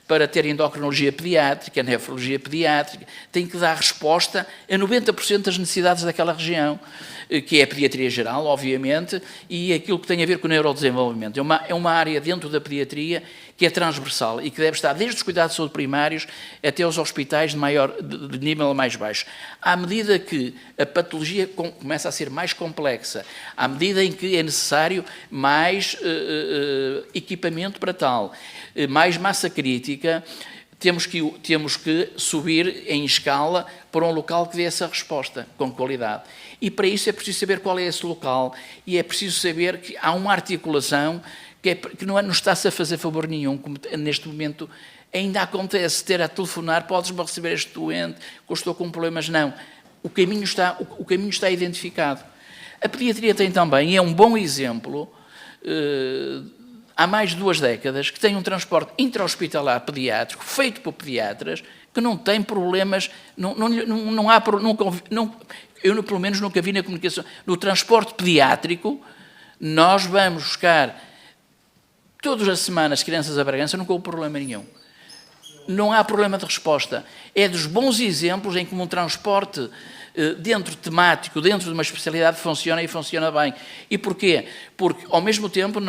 para ter endocrinologia pediátrica, nefrologia pediátrica, tem que dar resposta a 90% das necessidades daquela região, que é a pediatria geral, obviamente, e aquilo que tem a ver com o neurodesenvolvimento. É uma área dentro da pediatria que é transversal e que deve estar desde os cuidados de saúde primários até aos hospitais de nível mais baixo. À medida que a patologia começa a ser mais complexa, à medida em que é necessário mais equipamento para tal, mais massa crítica, temos que subir em escala para um local que dê essa resposta com qualidade. E para isso é preciso saber qual é esse local e é preciso saber que há uma articulação que não está-se a fazer favor nenhum, como neste momento ainda acontece, ter a telefonar, podes-me receber este doente, que eu estou com problemas. Não, o caminho está identificado. A pediatria tem também, e é um bom exemplo, há mais de 2 décadas, que tem um transporte intra-hospitalar pediátrico, feito por pediatras, que não tem problemas, eu pelo menos nunca vi na comunicação. No transporte pediátrico, nós vamos buscar todas as semanas crianças a Bragança, nunca houve problema nenhum. Não há problema de resposta. É dos bons exemplos em que um transporte temático, dentro de uma especialidade, funciona e funciona bem. E porquê? Porque, ao mesmo tempo,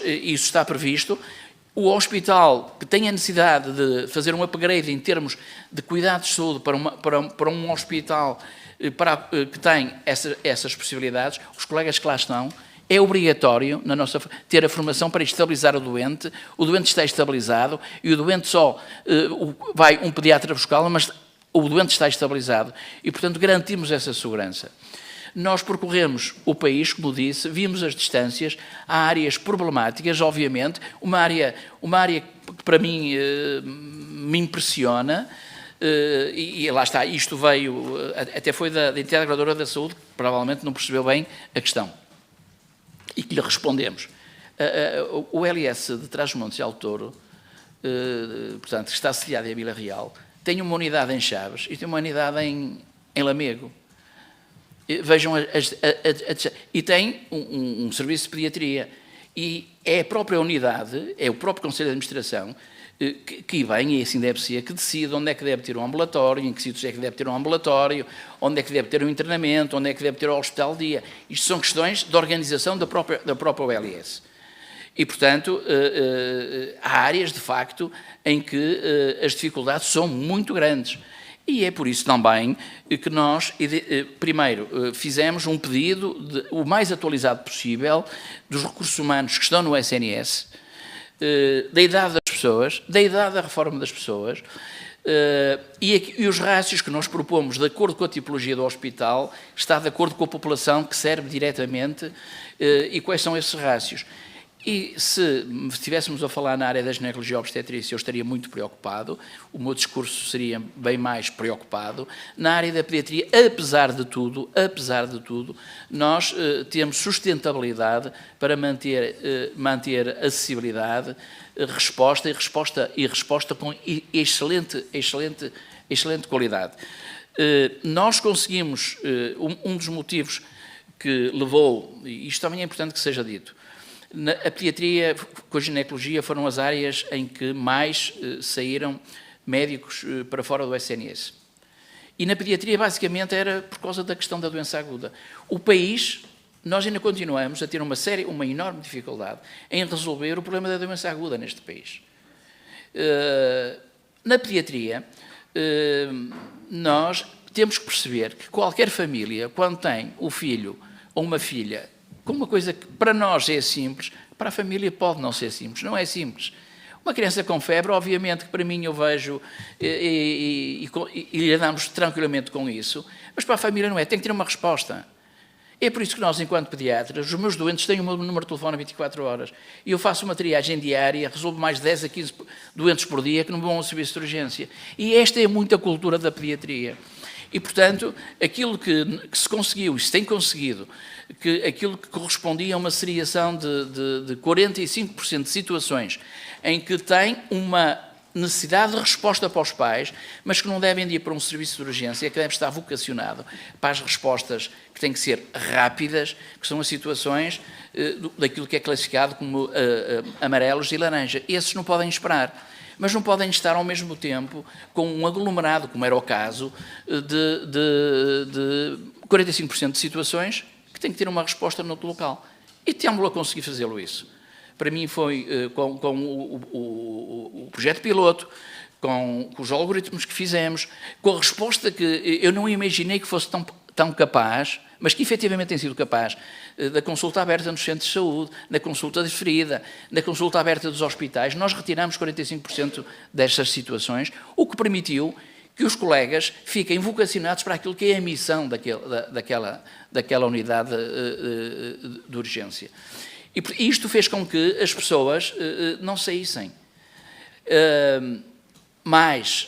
isso está previsto, o hospital que tem a necessidade de fazer um upgrade em termos de cuidados de saúde para um hospital que tem essas possibilidades, os colegas que lá estão, é obrigatório ter a formação para estabilizar o doente está estabilizado e o doente vai um pediatra buscá-lo, mas o doente está estabilizado e, portanto, garantimos essa segurança. Nós percorremos o país, como disse, vimos as distâncias, há áreas problemáticas, obviamente, uma área que para mim me impressiona, e lá está, isto veio, até foi da integradora da saúde, que provavelmente não percebeu bem a questão, e que lhe respondemos. O LS de Trás-os-Montes e Alto Douro, portanto, que está sediado em Vila Real, tem uma unidade em Chaves e tem uma unidade em Lamego. Vejam, e tem um serviço de pediatria. E é a própria unidade, é o próprio Conselho de Administração, que vem, e assim deve ser, que decide onde é que deve ter um ambulatório, em que sítios é que deve ter um ambulatório, onde é que deve ter um internamento, onde é que deve ter o hospital-dia. Isto são questões de organização da própria OLS. E, portanto, há áreas, de facto, em que as dificuldades são muito grandes. E é por isso também que nós, primeiro, fizemos um pedido o mais atualizado possível dos recursos humanos que estão no SNS, da idade das pessoas, da idade da reforma das pessoas, e os rácios que nós propomos, de acordo com a tipologia do hospital, está de acordo com a população que serve diretamente, e quais são esses rácios. E se estivéssemos a falar na área da ginecologia e obstetrícia, eu estaria muito preocupado, o meu discurso seria bem mais preocupado. Na área da pediatria, apesar de tudo, nós temos sustentabilidade para manter acessibilidade, resposta com excelente qualidade. Nós conseguimos, um dos motivos que levou, e isto também é importante que seja dito, a pediatria com a ginecologia foram as áreas em que mais saíram médicos para fora do SNS. E na pediatria, basicamente, era por causa da questão da doença aguda. O país, nós ainda continuamos a ter uma enorme dificuldade em resolver o problema da doença aguda neste país. Na pediatria, nós temos que perceber que qualquer família, quando tem um filho ou uma filha, com uma coisa que para nós é simples, para a família pode não ser simples, não é simples. Uma criança com febre, obviamente que para mim eu vejo e lidamos tranquilamente com isso, mas para a família não é, tem que ter uma resposta. É por isso que nós, enquanto pediatras, os meus doentes têm o meu número de telefone 24 horas e eu faço uma triagem diária, resolvo mais de 10 a 15 doentes por dia que não vão ao serviço de urgência. E esta é muita cultura da pediatria. E, portanto, aquilo que se conseguiu, e se tem conseguido, que aquilo que correspondia a uma seriação de 45% de situações em que tem uma necessidade de resposta para os pais, mas que não devem ir para um serviço de urgência, que deve estar vocacionado para as respostas que têm que ser rápidas, que são as situações daquilo que é classificado como amarelos e laranja. Esses não podem esperar. Mas não podem estar ao mesmo tempo com um aglomerado, como era o caso, de 45% de situações que têm que ter uma resposta no outro local. E temos a conseguir fazê-lo isso. Para mim foi com o projeto piloto, com os algoritmos que fizemos, com a resposta que eu não imaginei que fosse tão capaz, mas que efetivamente tem sido capaz, da consulta aberta nos centros de saúde, na consulta diferida, na consulta aberta dos hospitais. Nós retiramos 45% destas situações, o que permitiu que os colegas fiquem vocacionados para aquilo que é a missão daquela unidade de urgência. E isto fez com que as pessoas não saíssem. Mas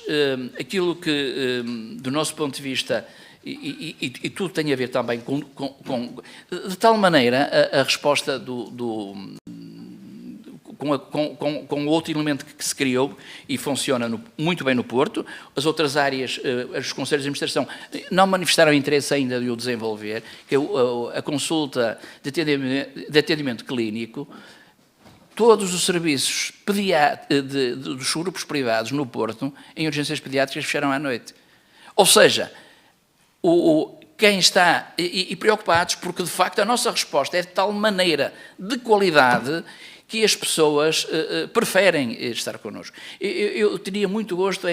aquilo que, do nosso ponto de vista, e tudo tem a ver também com de tal maneira a resposta com o outro elemento que se criou e funciona muito bem no Porto. As outras áreas, os conselhos de administração, não manifestaram interesse ainda de o desenvolver, que é a consulta de atendimento clínico. Todos os serviços dos grupos privados no Porto, em urgências pediátricas, fecharam à noite. Ou seja, quem está preocupados, porque de facto a nossa resposta é de tal maneira de qualidade que as pessoas preferem estar connosco. Eu teria muito gosto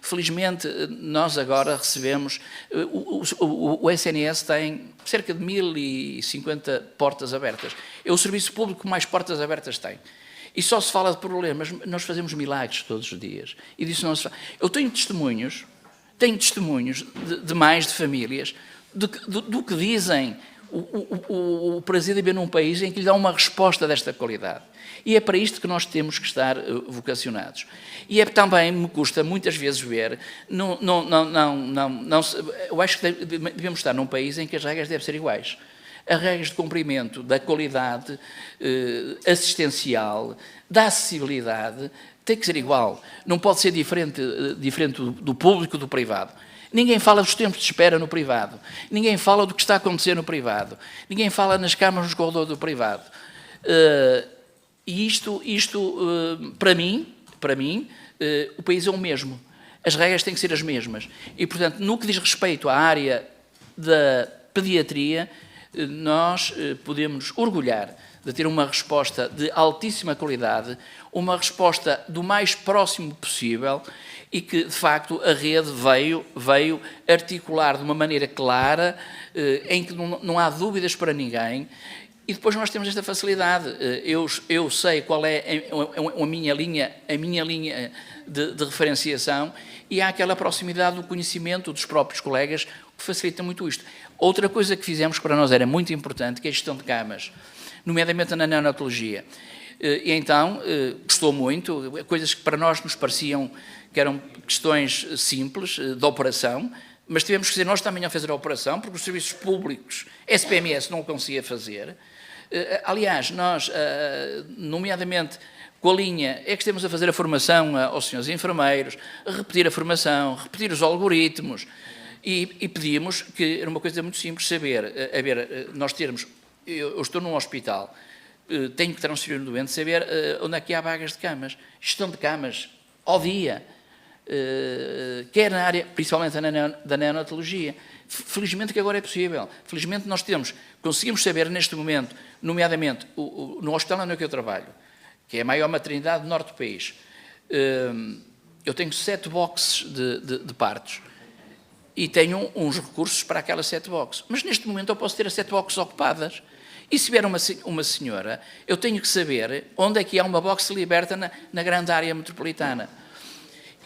felizmente, nós agora recebemos, o SNS tem cerca de 1050 portas abertas. É o serviço público que mais portas abertas tem. E só se fala de problemas, nós fazemos milagres todos os dias. E disso não se fala. Eu tenho testemunhos de mães, de famílias, do que dizem o prazer de viver num país em que lhe dá uma resposta desta qualidade. E é para isto que nós temos que estar vocacionados. E também me custa muitas vezes ver, eu acho que devemos estar num país em que as regras devem ser iguais. As regras de cumprimento da qualidade assistencial, da acessibilidade, tem que ser igual. Não pode ser diferente do público e do privado. Ninguém fala dos tempos de espera no privado. Ninguém fala do que está a acontecer no privado. Ninguém fala nas camas nos corredores do privado. E isto para mim, o país é o mesmo. As regras têm que ser as mesmas. E, portanto, no que diz respeito à área da pediatria, nós podemos nos orgulhar de ter uma resposta de altíssima qualidade, uma resposta do mais próximo possível e que, de facto, a rede veio articular de uma maneira clara, em que não há dúvidas para ninguém. E depois nós temos esta facilidade. Eu sei qual é a minha linha de referenciação e há aquela proximidade do conhecimento dos próprios colegas que facilita muito isto. Outra coisa que fizemos que para nós era muito importante, que é a gestão de camas, nomeadamente na neonatologia. E então, custou muito, coisas que para nós nos pareciam que eram questões simples, de operação, mas tivemos que ser nós também a fazer a operação, porque os serviços públicos, SPMS, não o conseguia fazer. Aliás, nós, nomeadamente com a linha, é que estamos a fazer a formação aos senhores enfermeiros, a repetir a formação, repetir os algoritmos, e pedimos, que era uma coisa muito simples, nós termos, eu estou num hospital, tenho que transferir um doente, saber onde é que há vagas de camas, gestão de camas, ao dia, quer na área, principalmente da neonatologia. Felizmente que agora é possível. Felizmente nós conseguimos saber neste momento, nomeadamente no hospital onde eu trabalho, que é a maior maternidade do norte do país, eu tenho 7 boxes de partos e tenho uns recursos para aquelas 7 boxes. Mas neste momento eu posso ter as 7 boxes ocupadas. E se vier uma senhora, eu tenho que saber onde é que há uma box liberta na grande área metropolitana.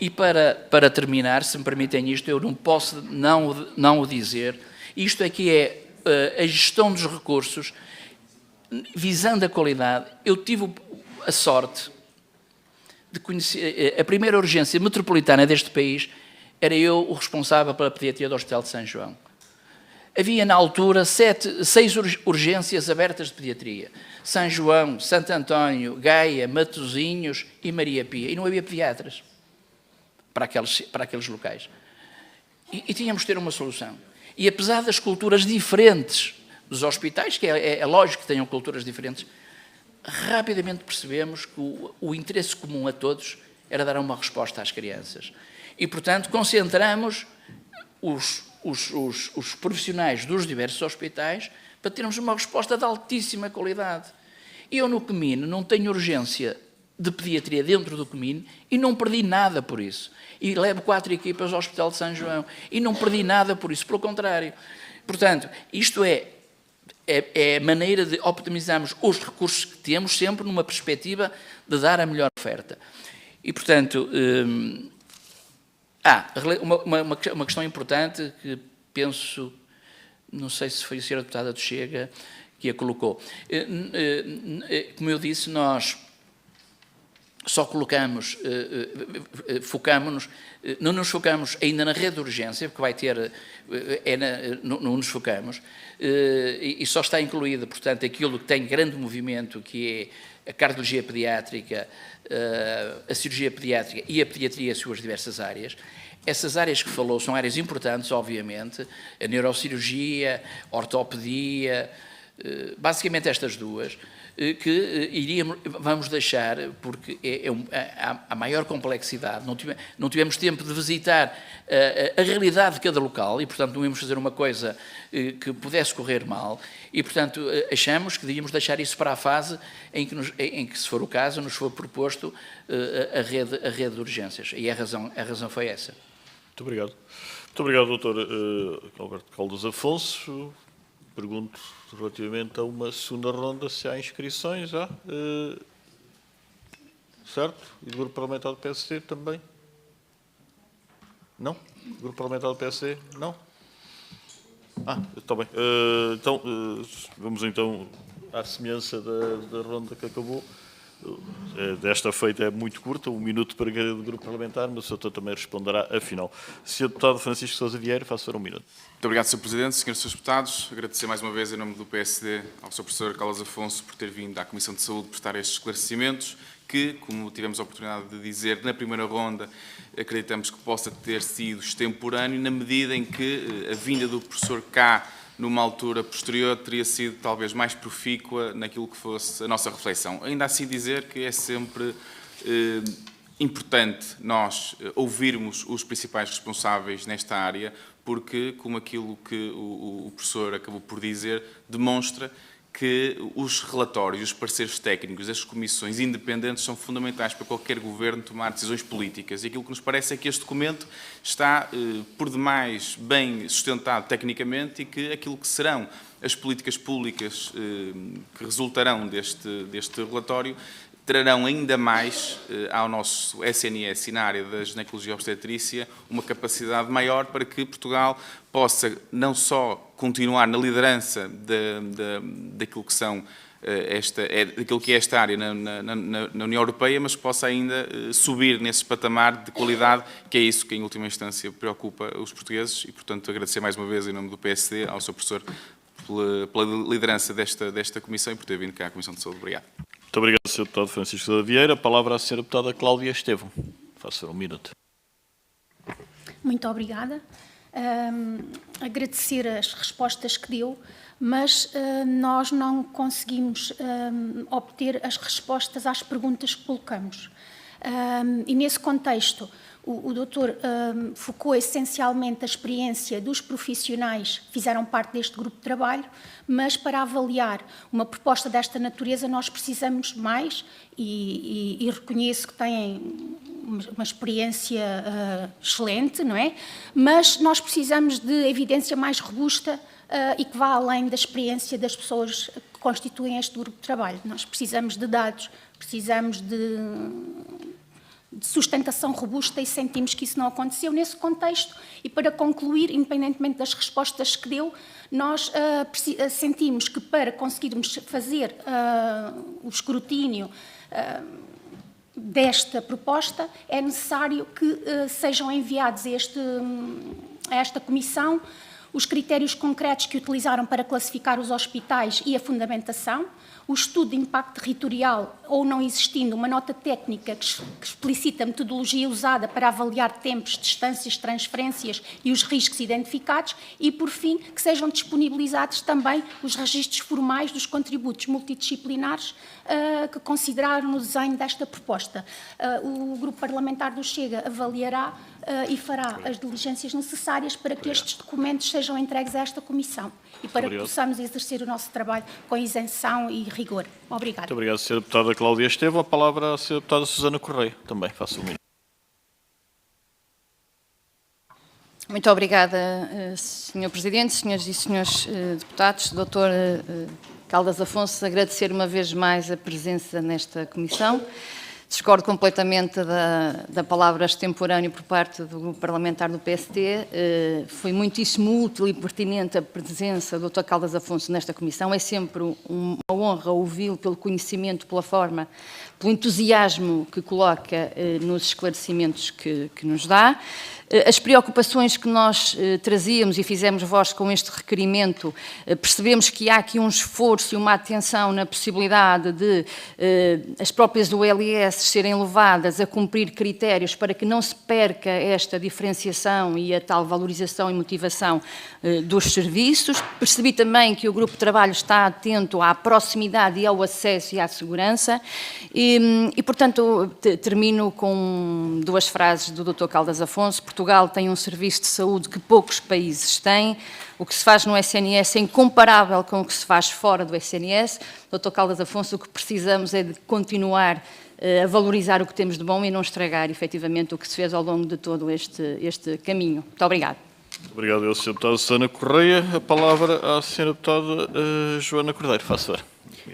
E para terminar, se me permitem isto, eu não posso não o dizer, isto aqui é a gestão dos recursos, visando a qualidade. Eu tive a sorte de conhecer, a primeira urgência metropolitana deste país, era eu o responsável pela pediatria do Hospital de São João. Havia na altura 6 urgências abertas de pediatria. São João, Santo António, Gaia, Matosinhos e Maria Pia. E não havia pediatras para aqueles locais. E tínhamos de ter uma solução. E apesar das culturas diferentes dos hospitais, que é lógico que tenham culturas diferentes, rapidamente percebemos que o interesse comum a todos era dar uma resposta às crianças. E, portanto, concentramos os profissionais dos diversos hospitais para termos uma resposta de altíssima qualidade. Eu, no CMIN, não tenho urgência de pediatria dentro do CMIN e não perdi nada por isso. E levo 4 equipas ao Hospital de São João e não perdi nada por isso, pelo contrário. Portanto, isto é a maneira de optimizarmos os recursos que temos, sempre numa perspectiva de dar a melhor oferta. E, portanto, uma questão importante que penso, não sei se foi a senhora deputada do Chega que a colocou. Como eu disse, nós só colocamos, não nos focamos ainda na rede de urgência, porque vai ter, não nos focamos, e só está incluído, portanto, aquilo que tem grande movimento, que é a cardiologia pediátrica, a cirurgia pediátrica e a pediatria, as suas diversas áreas. Essas áreas que falou são áreas importantes, obviamente, a neurocirurgia, a ortopedia, basicamente estas duas, que vamos deixar, porque há maior complexidade, não tivemos tempo de visitar a realidade de cada local e, portanto, não íamos fazer uma coisa que pudesse correr mal e, portanto, achamos que devíamos deixar isso para a fase em que, se for o caso, nos for proposto a rede de urgências. E a razão foi essa. Muito obrigado. Muito obrigado, Dr. Alberto Caldas Afonso. Pergunto relativamente a uma segunda ronda se há inscrições já. Certo? E do Grupo Parlamentar do PSD também? Não? Do Grupo Parlamentar do PSD? Não? Está bem. Então, vamos então à semelhança da ronda que acabou. Desta feita é muito curta, 1 minuto para cada Grupo Parlamentar, mas o doutor também responderá afinal. Sr. Deputado Francisco Sousa Vieira, faço 1 minuto. Muito obrigado, Sr. Presidente. Senhores Deputados, agradecer mais uma vez, em nome do PSD, ao Sr. Professor Caldas Afonso por ter vindo à Comissão de Saúde prestar estes esclarecimentos, que, como tivemos a oportunidade de dizer na primeira ronda, acreditamos que possa ter sido extemporâneo, na medida em que a vinda do professor cá, numa altura posterior, teria sido talvez mais profícua naquilo que fosse a nossa reflexão. Ainda assim dizer que é sempre importante nós ouvirmos os principais responsáveis nesta área, porque, como aquilo que o professor acabou por dizer, demonstra que os relatórios, os pareceres técnicos, as comissões independentes são fundamentais para qualquer governo tomar decisões políticas. E aquilo que nos parece é que este documento está, por demais, bem sustentado tecnicamente e que aquilo que serão as políticas públicas que resultarão deste relatório trarão ainda mais ao nosso SNS e na área da ginecologia e obstetrícia uma capacidade maior para que Portugal possa não só continuar na liderança daquilo que são daquilo que é esta área na União Europeia, mas possa ainda subir nesse patamar de qualidade, que é isso que em última instância preocupa os portugueses e, portanto, agradecer mais uma vez em nome do PSD ao Sr. Professor pela liderança desta Comissão e por ter vindo cá à Comissão de Saúde. Obrigado. Muito obrigado, Sr. Deputado Francisco da Vieira. A palavra à Sra. Deputada Cláudia Estevão. Faça um minuto. Muito obrigada. Agradecer as respostas que deu, mas nós não conseguimos obter as respostas às perguntas que colocamos. E nesse contexto, o doutor focou essencialmente a experiência dos profissionais que fizeram parte deste grupo de trabalho, mas para avaliar uma proposta desta natureza nós precisamos mais, e reconheço que têm uma experiência excelente, não é? Mas nós precisamos de evidência mais robusta e que vá além da experiência das pessoas que constituem este grupo de trabalho. Nós precisamos de dados, precisamos de sustentação robusta e sentimos que isso não aconteceu nesse contexto. E para concluir, independentemente das respostas que deu, nós sentimos que para conseguirmos fazer o escrutínio desta proposta é necessário que sejam enviados a esta Comissão os critérios concretos que utilizaram para classificar os hospitais e a fundamentação, o estudo de impacto territorial ou não existindo uma nota técnica que explicita a metodologia usada para avaliar tempos, distâncias, transferências e os riscos identificados e, por fim, que sejam disponibilizados também os registros formais dos contributos multidisciplinares que consideraram no desenho desta proposta. O Grupo Parlamentar do Chega avaliará e fará as diligências necessárias para que estes documentos sejam entregues a esta Comissão e para que possamos exercer o nosso trabalho com isenção e rigor. Obrigada. Muito obrigado, Sra. Deputada Cláudia Estevão. A palavra à Sra. Deputada Susana Correia. Também, faça um minuto. Muito obrigada, Sr. Presidente, senhoras e senhores deputados. Dr. Caldas Afonso, agradecer uma vez mais a presença nesta Comissão. Discordo completamente da palavra extemporâneo por parte do Grupo Parlamentar do PSD. Foi muitíssimo útil e pertinente a presença do Dr. Caldas Afonso nesta Comissão. É sempre uma honra ouvi-lo pelo conhecimento, pela forma, pelo entusiasmo que coloca nos esclarecimentos que nos dá. As preocupações que nós trazíamos e fizemos voz com este requerimento, percebemos que há aqui um esforço e uma atenção na possibilidade de as próprias OLS serem levadas a cumprir critérios para que não se perca esta diferenciação e a tal valorização e motivação dos serviços. Percebi também que o grupo de trabalho está atento à proximidade e ao acesso e à segurança e portanto, termino com duas frases do Dr. Caldas Afonso. Portugal tem um serviço de saúde que poucos países têm. O que se faz no SNS é incomparável com o que se faz fora do SNS. Dr. Caldas Afonso, o que precisamos é de continuar a valorizar o que temos de bom e não estragar, efetivamente, o que se fez ao longo de todo este caminho. Muito obrigada. Obrigado, Sra. Deputada Susana Correia. A palavra à Sra. Deputada Joana Cordeiro. Faça.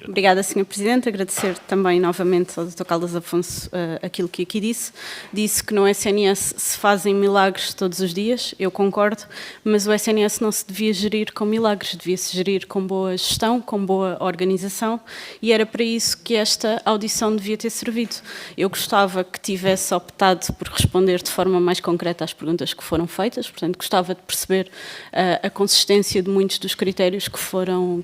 Obrigada, Sr. Presidente. Agradecer também novamente ao Dr. Caldas Afonso aquilo que aqui disse. Disse que no SNS se fazem milagres todos os dias, eu concordo, mas o SNS não se devia gerir com milagres, devia-se gerir com boa gestão, com boa organização, e era para isso que esta audição devia ter servido. Eu gostava que tivesse optado por responder de forma mais concreta às perguntas que foram feitas, portanto gostava de perceber a consistência de muitos dos critérios que foram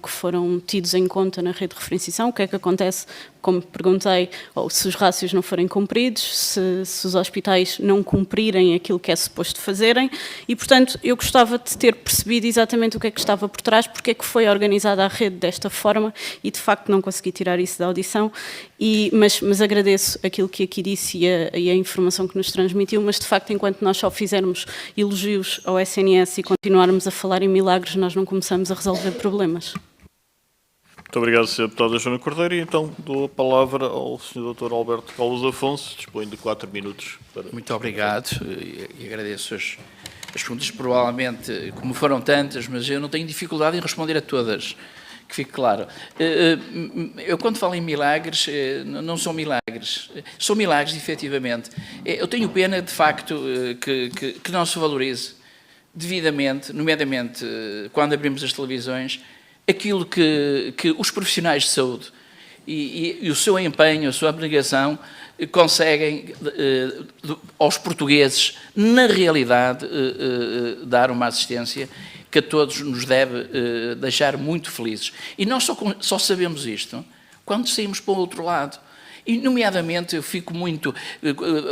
tidos em conta na rede de referenciação, o que é que acontece, como perguntei, ou se os rácios não forem cumpridos, se os hospitais não cumprirem aquilo que é suposto fazerem, e, portanto, eu gostava de ter percebido exatamente o que é que estava por trás, porque é que foi organizada a rede desta forma, e, de facto, não consegui tirar isso da audição, mas agradeço aquilo que aqui disse e a informação que nos transmitiu, mas, de facto, enquanto nós só fizermos elogios ao SNS e continuarmos a falar em milagres, nós não começamos a resolver problemas. Muito obrigado, Sra. Deputada Joana Cordeiro. E então dou a palavra ao Sr. Dr. Alberto Caldas Afonso. Dispõe de 4 minutos. Muito obrigado e agradeço as perguntas, provavelmente, como foram tantas, mas eu não tenho dificuldade em responder a todas, que fique claro. Eu, quando falo em milagres, não são milagres. São milagres, efetivamente. Eu tenho pena, de facto, que não se valorize devidamente, nomeadamente quando abrimos as televisões, aquilo que os profissionais de saúde e o seu empenho, a sua abnegação conseguem aos portugueses, na realidade, dar uma assistência que a todos nos deve deixar muito felizes. E nós só sabemos isto quando saímos para o outro lado. E, nomeadamente, eu fico muito,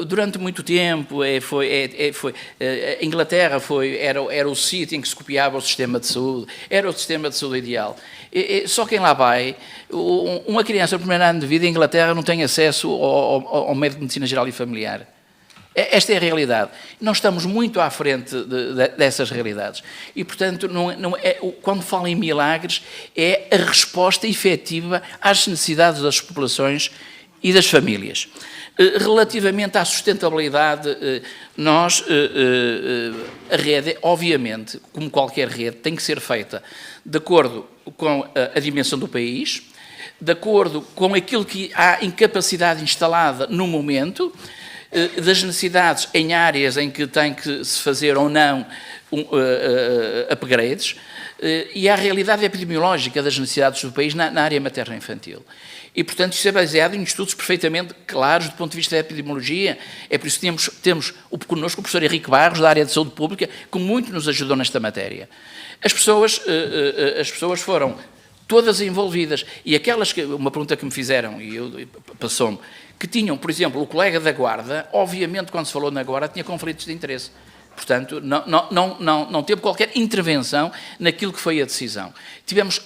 durante muito tempo, a Inglaterra era o sítio em que se copiava o sistema de saúde, era o sistema de saúde ideal. Só quem lá vai, uma criança no primeiro ano de vida em Inglaterra não tem acesso ao médico de medicina geral e familiar. Esta é a realidade. Nós estamos muito à frente dessas realidades. E, portanto, quando falo em milagres, é a resposta efetiva às necessidades das populações e das famílias. Relativamente à sustentabilidade, a rede, obviamente, como qualquer rede, tem que ser feita de acordo com a dimensão do país, de acordo com aquilo que há em capacidade instalada no momento, das necessidades em áreas em que tem que se fazer ou não upgrades, e à realidade epidemiológica das necessidades do país na área materno-infantil. E, portanto, isso é baseado em estudos perfeitamente claros do ponto de vista da epidemiologia. É por isso que temos connosco o professor Henrique Barros, da área de saúde pública, que muito nos ajudou nesta matéria. As pessoas foram todas envolvidas. E uma pergunta que me fizeram, e passou-me, que tinham, por exemplo, o colega da Guarda, obviamente, quando se falou na Guarda, tinha conflitos de interesse. Portanto, não teve qualquer intervenção naquilo que foi a decisão. Tivemos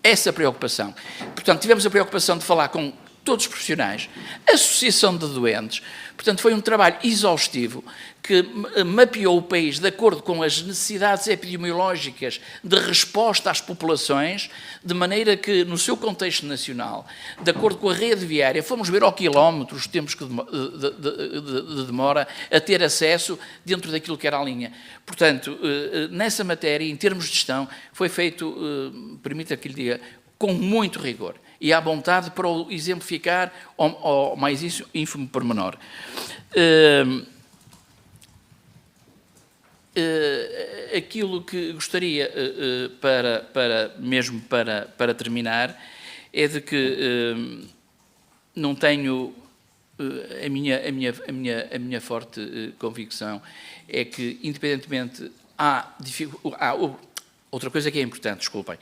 essa preocupação. Portanto, tivemos a preocupação de falar com todos os profissionais, a associação de doentes. Portanto, foi um trabalho exaustivo que mapeou o país de acordo com as necessidades epidemiológicas de resposta às populações, de maneira que, no seu contexto nacional, de acordo com a rede viária, fomos ver ao quilómetro os tempos de demora a ter acesso dentro daquilo que era a linha. Portanto, nessa matéria, em termos de gestão, foi feito, permita que lhe diga, com muito rigor e à vontade para o exemplificar ao mais ínfimo pormenor. Aquilo que gostaria, para terminar, é de que não tenho a minha forte convicção é que, independentemente, há outra coisa que é importante, desculpem,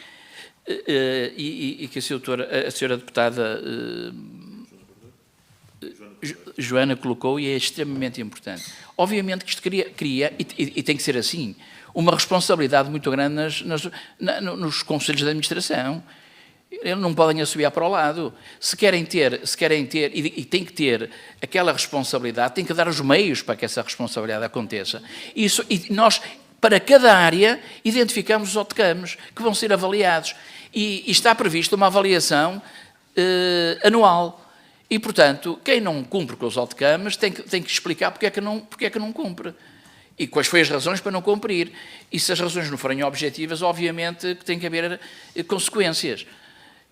e que a senhora deputada Joana colocou, e é extremamente importante. Obviamente que isto cria e tem que ser assim, uma responsabilidade muito grande nos conselhos de administração. Eles não podem assobiar para o lado. Se querem ter, e têm que ter aquela responsabilidade, têm que dar os meios para que essa responsabilidade aconteça. E nós, para cada área, identificamos os OTCAMs que vão ser avaliados. E está prevista uma avaliação anual. E, portanto, quem não cumpre com os OTCAMs tem que explicar porque é que não cumpre. E quais foram as razões para não cumprir. E se as razões não forem objetivas, obviamente que tem que haver consequências.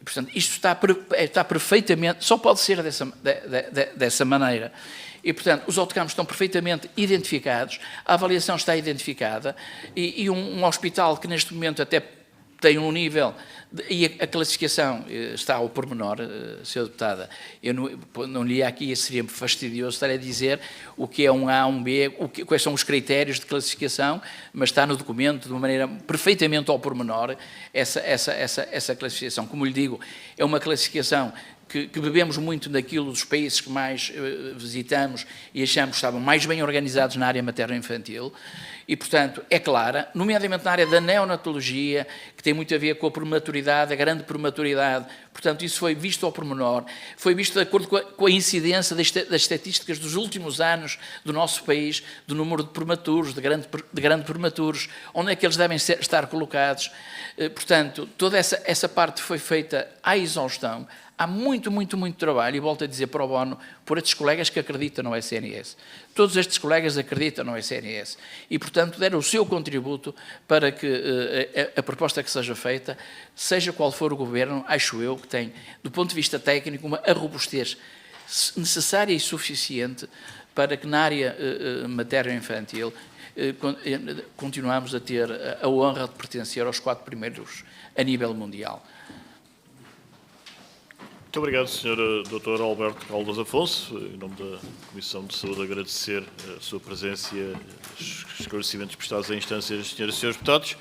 E, portanto, isto está perfeitamente, só pode ser dessa maneira. E, portanto, os OTCAMs estão perfeitamente identificados, a avaliação está identificada, e um hospital que neste momento até tem um nível, e a classificação está ao pormenor, Sra. Deputada. Eu não li aqui, seria fastidioso estar a dizer o que é um A, um B, quais são os critérios de classificação, mas está no documento de uma maneira perfeitamente ao pormenor essa classificação. Como lhe digo, é uma classificação que bebemos muito daquilo dos países que mais visitamos e achamos que estavam mais bem organizados na área materno-infantil e, portanto, é clara, nomeadamente na área da neonatologia, que tem muito a ver com a prematuridade, a grande prematuridade. Portanto, isso foi visto ao pormenor, foi visto de acordo com a incidência das estatísticas dos últimos anos do nosso país, do número de prematuros, de grande prematuros, onde é que eles devem estar colocados. Portanto, toda essa parte foi feita à exaustão. Há muito trabalho, e volto a dizer pro bono, por estes colegas que acreditam no SNS. Todos estes colegas acreditam no SNS e, portanto, deram o seu contributo para que a proposta que seja feita, seja qual for o governo, acho eu que tem, do ponto de vista técnico, a robustez necessária e suficiente para que na área materno-infantil continuamos a ter a honra de pertencer aos 4 primeiros a nível mundial. Muito obrigado, Sr. Dr. Alberto Caldas Afonso. Em nome da Comissão de Saúde, agradecer a sua presença e os esclarecimentos prestados à instância das senhoras e senhores deputados.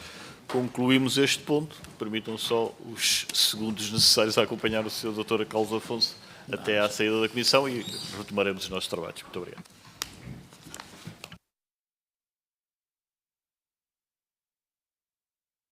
Concluímos este ponto. Permitam só os segundos necessários a acompanhar o Sr. Dr. Caldas Afonso até à saída da Comissão e retomaremos os nossos trabalhos. Muito obrigado.